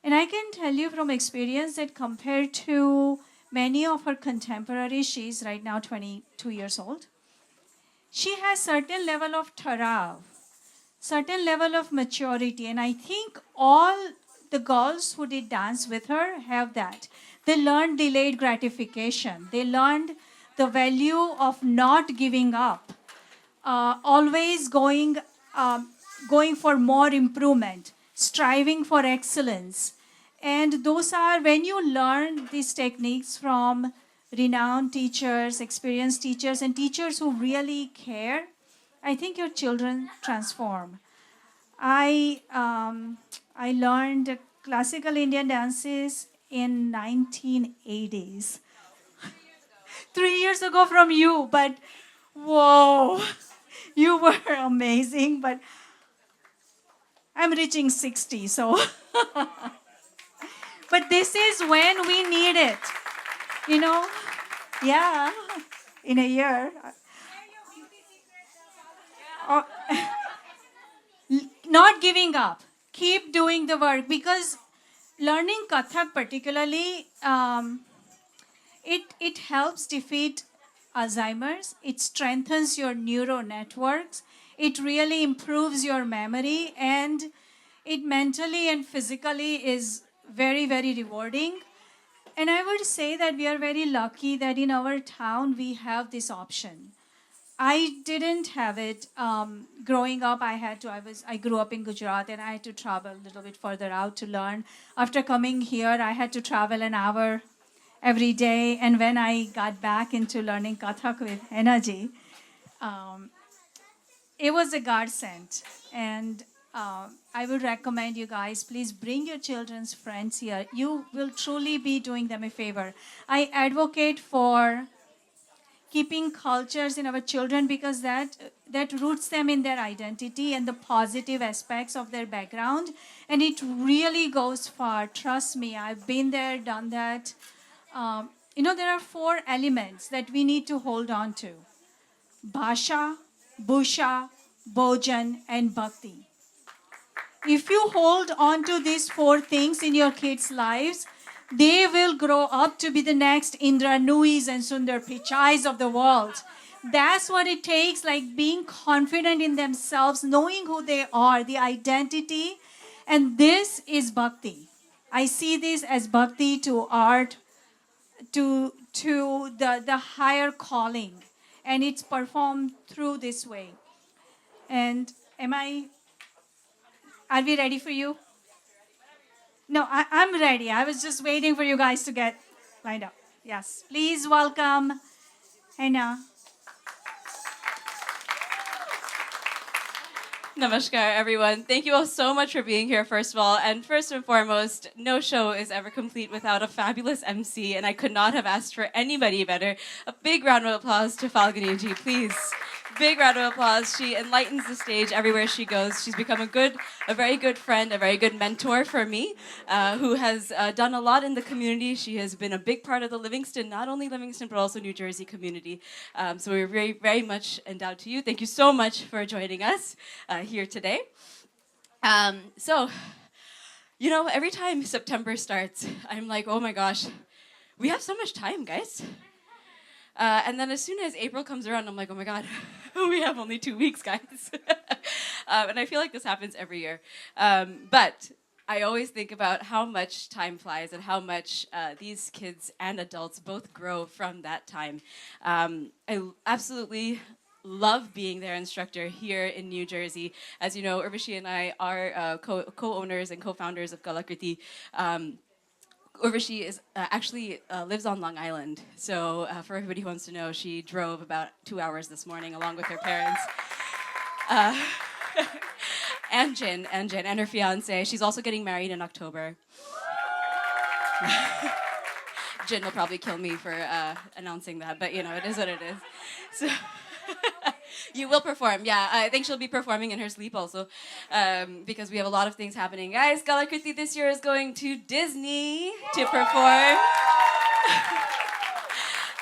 And I can tell you from experience that compared to many of her contemporaries, she's right now 22 years old, she has certain level of tarav, certain level of maturity. And I think all the girls who did dance with her have that. They learned delayed gratification. They learned the value of not giving up, always going for more improvement, striving for excellence. And those are, when you learn these techniques from renowned teachers, experienced teachers, and teachers who really care, I think your children transform. I learned classical Indian dances in 1980s. 3 years ago from you, but whoa, you were amazing. But I'm reaching 60, so. But this is when we need it, you know? Yeah, in a year. Oh, not giving up. Keep doing the work, because learning Kathak particularly, it helps defeat Alzheimer's. It strengthens your neural networks. It really improves your memory, and it mentally and physically is very, very rewarding. And I would say that we are very lucky that in our town we have this option. I didn't have it growing up. I grew up in Gujarat, and I had to travel a little bit further out to learn. After coming here, I had to travel an hour every day. And when I got back into learning Kathak with energy, it was a godsend. And I would recommend you guys, please bring your children's friends here. You will truly be doing them a favor. I advocate for keeping cultures in our children, because that roots them in their identity and the positive aspects of their background. And it really goes far. Trust me, I've been there, done that. There are 4 elements that we need to hold on to: Bhasha, Bhusha, Bhojan, and Bhakti. If you hold on to these 4 things in your kids' lives, they will grow up to be the next Indra Nuis and Sundar Pichais of the world. That's what it takes, like being confident in themselves, knowing who they are, the identity. And this is Bhakti. I see this as Bhakti to art, to the higher calling. And it's performed through this way. And are we ready for you? No, I'm ready. I was just waiting for you guys to get lined up. Yes, please welcome Henna. Namaskar, everyone. Thank you all so much for being here, first of all. And first and foremost, no show is ever complete without a fabulous MC, and I could not have asked for anybody better. A big round of applause to Falguni ji, please. Big round of applause. She enlightens the stage everywhere she goes. She's become a very good friend, a very good mentor for me, who has done a lot in the community. She has been a big part of the Livingston, not only Livingston, but also New Jersey community. So we're very, very much endowed to you. Thank you so much for joining us here today. Every time September starts, I'm like, oh my gosh, we have so much time, guys. And then as soon as April comes around, I'm like, oh my God, we have only 2 weeks, guys. And I feel like this happens every year. But I always think about how much time flies and how much these kids and adults both grow from that time. I absolutely love being their instructor here in New Jersey. As you know, Urvashi and I are co-owners and co-founders of Kalakriti. Urvashi is actually lives on Long Island. So for everybody who wants to know, she drove about 2 hours this morning along with her parents. And Jin and her fiance. She's also getting married in October. Jin will probably kill me for announcing that, but it is what it is. So you will perform, yeah. I think she'll be performing in her sleep also, because we have a lot of things happening. Guys, Kalakriti this year is going to Disney to perform.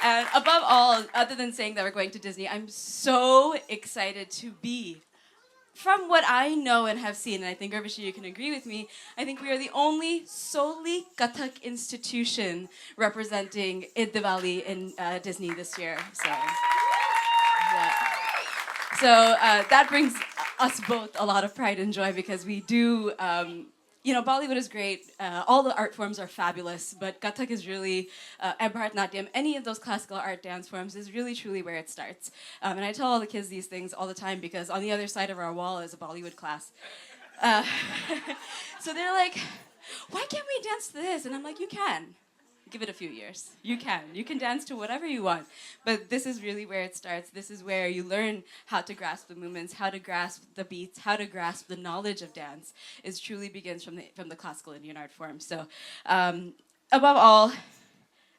And above all, other than saying that we're going to Disney, I'm so excited to be. From what I know and have seen, and I think Urvashi, you can agree with me, I think we are the only solely Kathak institution representing Eid Diwali in Disney this year. So that brings us both a lot of pride and joy, because we do you know, Bollywood is great. All the art forms are fabulous, but Kathak is really, and Bharatanatyam, any of those classical art dance forms is really truly where it starts. And I tell all the kids these things all the time because on the other side of our wall is a Bollywood class. So they're like, why can't we dance to this? And I'm like, you can. Give it a few years. You can. You can dance to whatever you want. But this is really where it starts. This is where you learn how to grasp the movements, how to grasp the beats, how to grasp the knowledge of dance. It truly begins from the classical Indian art form. So above all,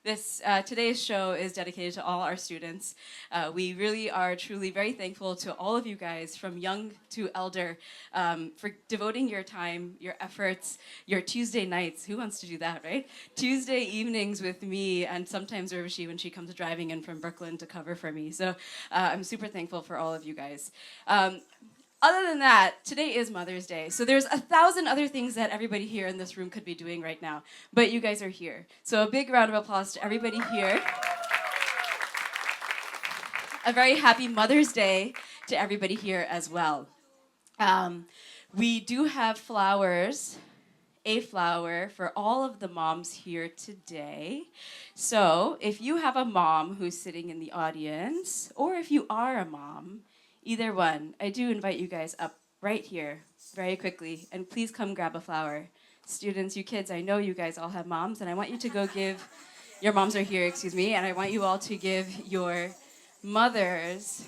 this today's show is dedicated to all our students. We really are truly very thankful to all of you guys, from young to elder, for devoting your time, your efforts, your Tuesday nights. Who wants to do that, right? Tuesday evenings with me, and sometimes Urvashi when she comes driving in from Brooklyn to cover for me. So I'm super thankful for all of you guys. Other than that, today is Mother's Day. So there's 1,000 other things that everybody here in this room could be doing right now. But you guys are here. So a big round of applause to everybody here. A very happy Mother's Day to everybody here as well. We do have flowers, a flower for all of the moms here today. So if you have a mom who's sitting in the audience, or if you are a mom, either one, I do invite you guys up right here very quickly, and please come grab a flower. Students, you kids, I know you guys all have moms, and I want you to go give, your moms are here, excuse me, and I want you all to give your mothers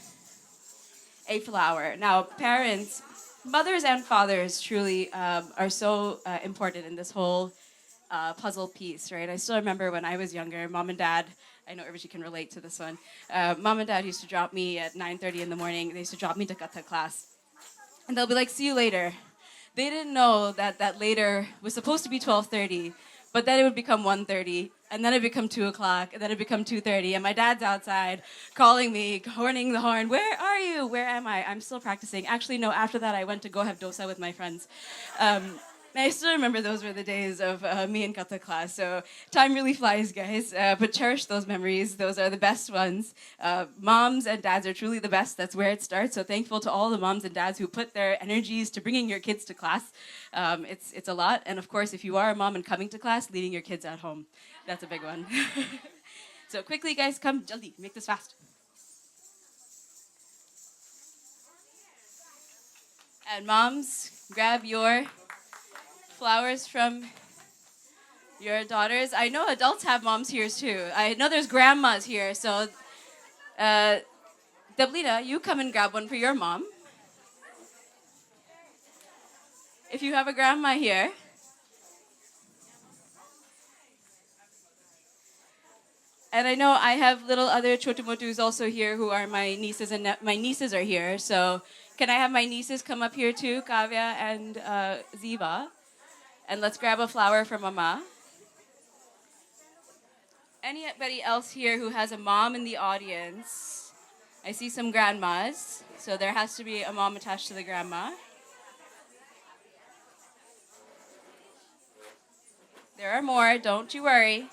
a flower. Now, parents, mothers and fathers truly are so important in this whole puzzle piece, right? I still remember when I was younger, mom and dad, I know everybody can relate to this one. Mom and dad used to drop me at 9:30 in the morning. They used to drop me to Kathak class. And they'll be like, see you later. They didn't know that that later was supposed to be 12:30, but then it would become 1:30, and then it would become 2 o'clock, and then it would become 2:30, and my dad's outside calling me, horning the horn, where are you? Where am I? I'm still practicing. Actually, no, after that I went to go have dosa with my friends. I still remember those were the days of me and Kathak class. So time really flies, guys. But cherish those memories. Those are the best ones. Moms and dads are truly the best. That's where it starts. So thankful to all the moms and dads who put their energies to bringing your kids to class. It's a lot. And of course, if you are a mom and coming to class, leaving your kids at home. That's a big one. So quickly, guys, come, jaldi, make this fast. And moms, grab your flowers from your daughters. I know adults have moms here too. I know there's grandmas here. So, Deblina, you come and grab one for your mom. If you have a grandma here. And I know I have little other chotumotus also here who are my nieces, and my nieces are here. So can I have my nieces come up here too, Kavya and Ziva? And let's grab a flower for Mama. Anybody else here who has a mom in the audience? I see some grandmas, so there has to be a mom attached to the grandma. There are more, don't you worry.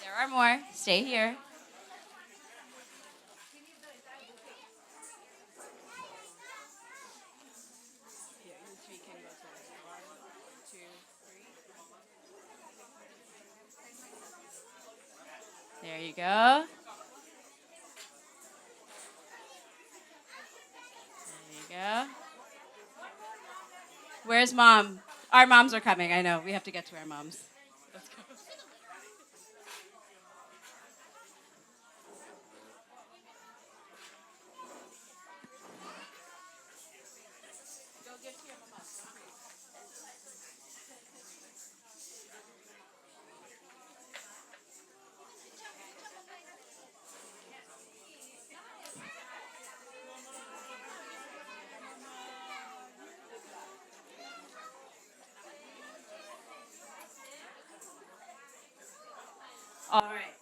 There are more. Stay here. There you go. There you go. Where's mom? Our moms are coming. I know. We have to get to our moms. Let's go. All right.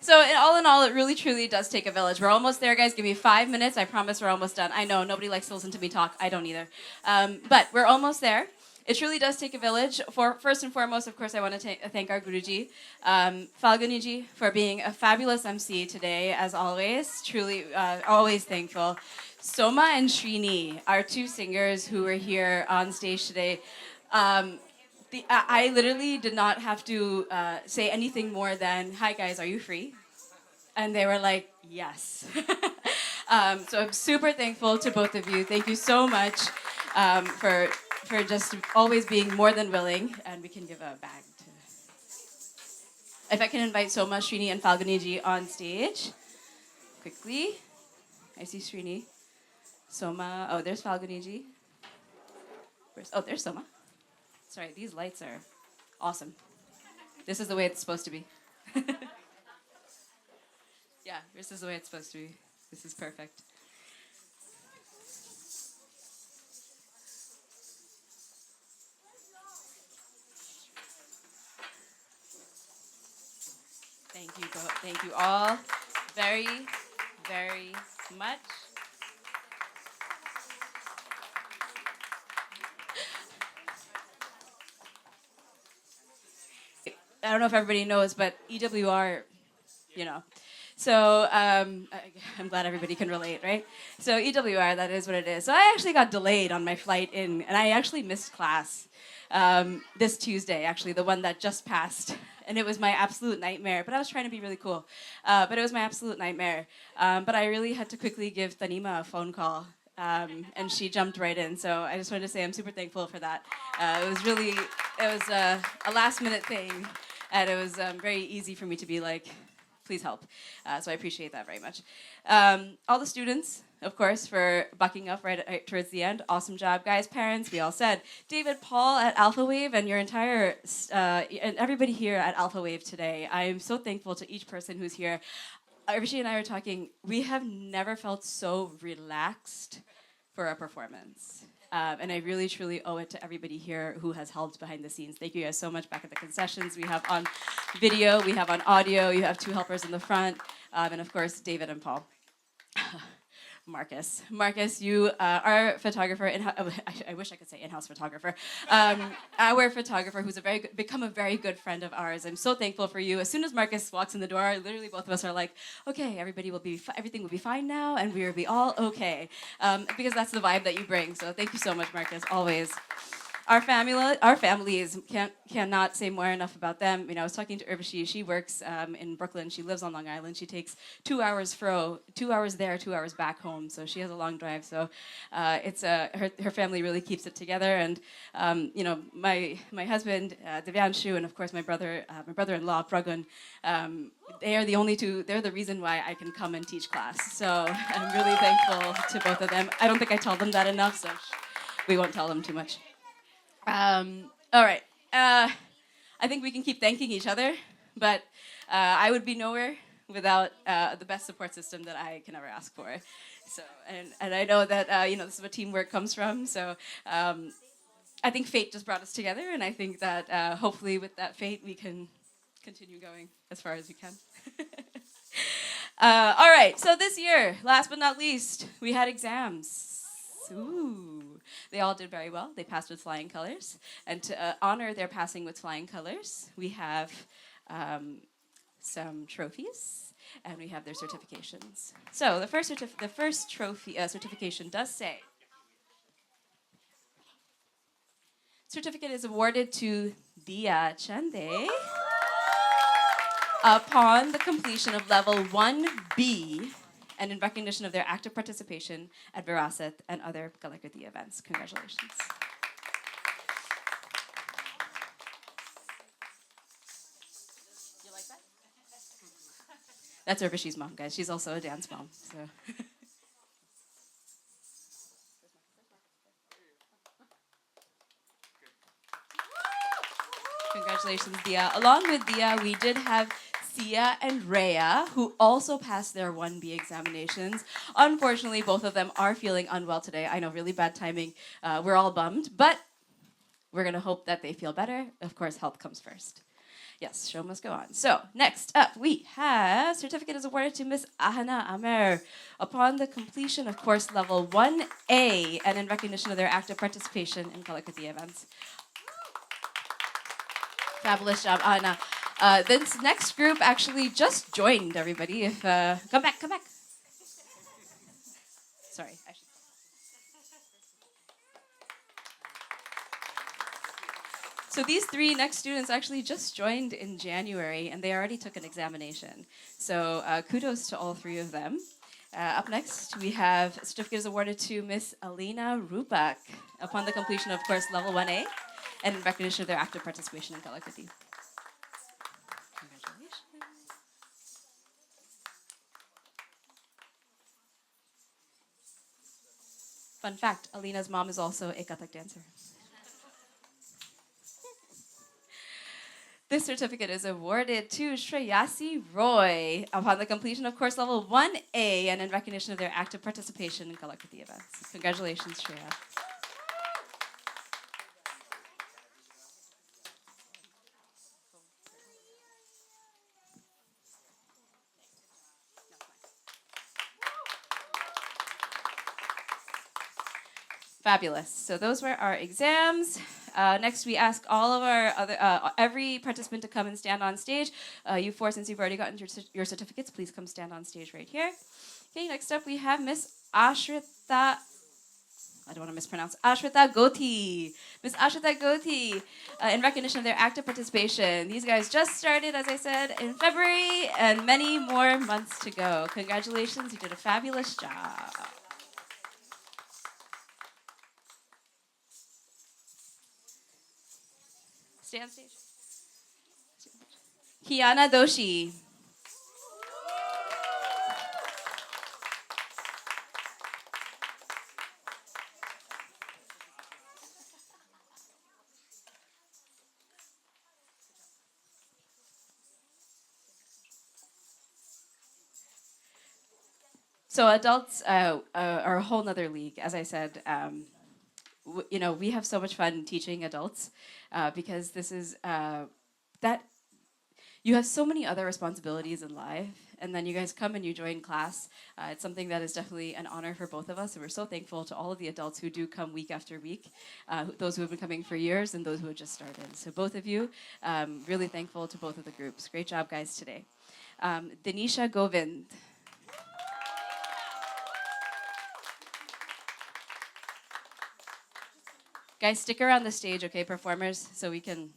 So So in all, it really truly does take a village. We're almost there, guys. Give me 5 minutes. I promise we're almost done. I know nobody likes to listen to me talk. I don't either. But we're almost there. It truly does take a village. First and foremost, of course, I want to thank our Guruji, Falguniji, for being a fabulous MC today, as always. Truly, always thankful. Soma and Srini, our two singers who were here on stage today. I literally did not have to say anything more than, "Hi guys, are you free?" And they were like, "Yes." So I'm super thankful to both of you. Thank you so much for just always being more than willing. And we can give a bag to... If I can invite Soma, Srini, and Falguniji on stage. Quickly. I see Srini. Soma. Oh, there's Falguniji. There's Soma. Sorry, these lights are awesome. This is the way it's supposed to be. Yeah, this is the way it's supposed to be. This is perfect. Thank you all very, very much. I don't know if everybody knows, but EWR, you know. So I'm glad everybody can relate, right? So EWR, that is what it is. So I actually got delayed on my flight in, and I actually missed class this Tuesday, actually, the one that just passed. And it was my absolute nightmare. But I was trying to be really cool. But it was my absolute nightmare. But I really had to quickly give Tanima a phone call. And she jumped right in. So I just wanted to say I'm super thankful for that. It was a last minute thing. And it was very easy for me to be like, please help. So I appreciate that very much. All the students, of course, for bucking up right towards the end. Awesome job, guys. Parents, we all said. David, Paul at Alpha Wave, and your entire, and everybody here at Alpha Wave today. I am so thankful to each person who's here. Rishi and I were talking, we have never felt so relaxed for a performance. And I really, truly owe it to everybody here who has helped behind the scenes. Thank you guys so much back at the concessions. We have on video, we have on audio, you have two helpers in the front, and of course, David and Paul. Marcus, you are a photographer. I wish I could say in-house photographer. Our photographer, who's become a very good friend of ours. I'm so thankful for you. As soon as Marcus walks in the door, literally both of us are like, okay, everything will be fine now, and we will be all okay, because that's the vibe that you bring. So thank you so much, Marcus. Always. Our families cannot say more enough about them. You know, I was talking to Urvashi. She works in Brooklyn. She lives on Long Island. She takes 2 hours 2 hours there, 2 hours back home. So she has a long drive. So it's her family really keeps it together. And you know, my husband Divyanshu, and of course my brother-in-law Pragun. They are the only two. They're the reason why I can come and teach class. So I'm really thankful to both of them. I don't think I tell them that enough, so we won't tell them too much. All right. I think we can keep thanking each other, but I would be nowhere without the best support system that I can ever ask for. So, and I know that you know, this is what teamwork comes from. So, I think fate just brought us together, and I think that hopefully with that fate we can continue going as far as we can. All right. So this year, last but not least, we had exams. Ooh, they all did very well. They passed with flying colors. And to honor their passing with flying colors, we have some trophies, and we have their certifications. So the first certification does say, certificate is awarded to Dia Chande upon the completion of level 1B and in recognition of their active participation at Virasat and other Kalakriti events. Congratulations. You like that? That's Urvashi's mom, guys. She's also a dance mom. So. Congratulations, Dia. Along with Dia, we did have Sia and Rhea, who also passed their 1B examinations. Unfortunately, both of them are feeling unwell today. I know, really bad timing. We're all bummed, but we're going to hope that they feel better. Of course, health comes first. Yes, show must go on. So next up, we have certificate is awarded to Miss Ahana Amer upon the completion of course level 1A and in recognition of their active participation in Kalakati events. Fabulous job, Ahana. This next group actually just joined, everybody. If come back. Sorry, I should. So these three next students actually just joined in January, and they already took an examination. So kudos to all three of them. Up next, we have certificate is awarded to Miss Alina Rupak upon the completion of course level 1A and in recognition of their active participation in Kalakati. Congratulations. Fun fact, Alina's mom is also a Kathak dancer. This certificate is awarded to Shreyasi Roy upon the completion of course level 1A and in recognition of their active participation in Kalakati events. Congratulations, Shreya. Fabulous. So those were our exams. Next, we ask all of our every participant to come and stand on stage. You four, since you've already gotten your certificates, please come stand on stage right here. Okay, next up we have Miss Ashrita. I don't want to mispronounce. Ashrita Goti. Miss Ashrita Goti, in recognition of their active participation. These guys just started, as I said, in February, and many more months to go. Congratulations, you did a fabulous job. Stay on stage. Kiana Doshi. So adults are a whole nother league. As I said, we have so much fun teaching adults because this is that you have so many other responsibilities in life, and then you guys come and you join class. It's something that is definitely an honor for both of us, and we're so thankful to all of the adults who do come week after week, those who have been coming for years and those who have just started. So both of you, really thankful to both of the groups. Great job, guys, today. Denisha Govind. Guys, stick around the stage, okay, performers, so we can,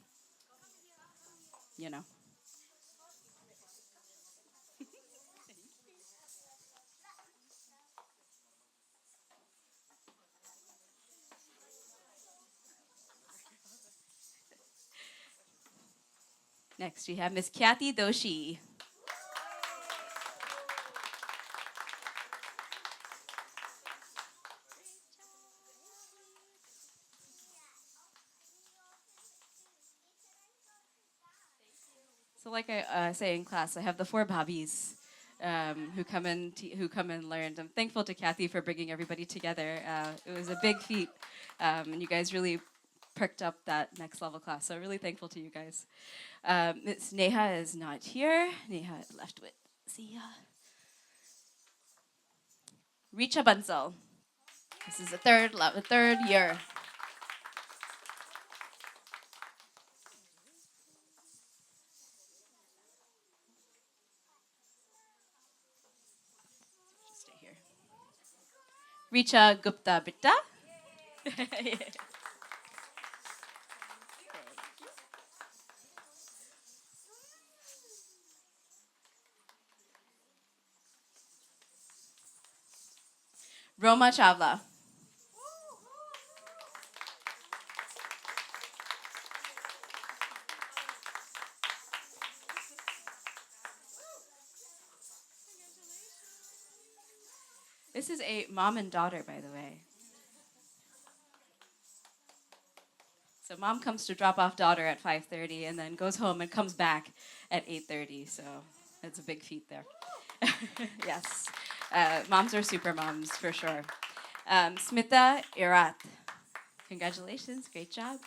Next, we have Miss Kathy Doshi. So like I say in class, I have the four bobbies who come and learn. I'm thankful to Kathy for bringing everybody together. It was a big feat, and you guys really perked up that next level class. So really thankful to you guys. Miss Neha is not here. Neha left with Zia. Richa Bansal. This is the third year. Richa Gupta Bitta. Roma Chavla. This is a mom and daughter, by the way. So mom comes to drop off daughter at 5:30 and then goes home and comes back at 8:30. So that's a big feat there. Yes. Moms are super moms for sure. Smita Irat. Congratulations. Great job.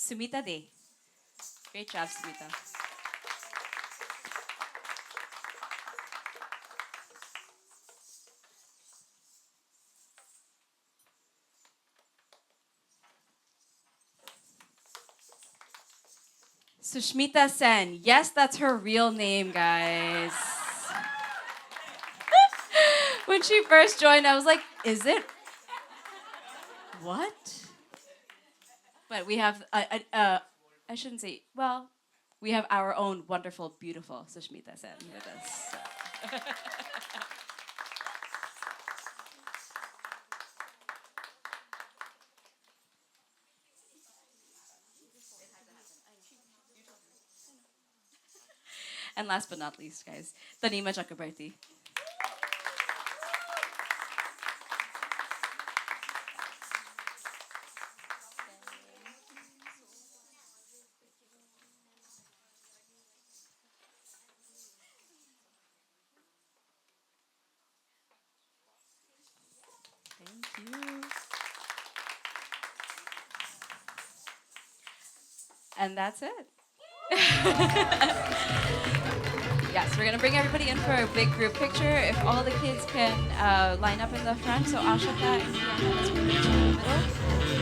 Sumita De. Great job, Sumita. Sushmita Sen. Yes, that's her real name, guys. When she first joined, I was like, is it? What? But we have, I shouldn't say, well, we have our own wonderful, beautiful Sushmita Sen with us. And last but not least, guys, Tanima Chakrabarti. Thank you. And that's it. Yes, we're gonna bring everybody in for a big group picture. If all the kids can line up in the front, so Ashita and Kiana, let's bring you in the middle.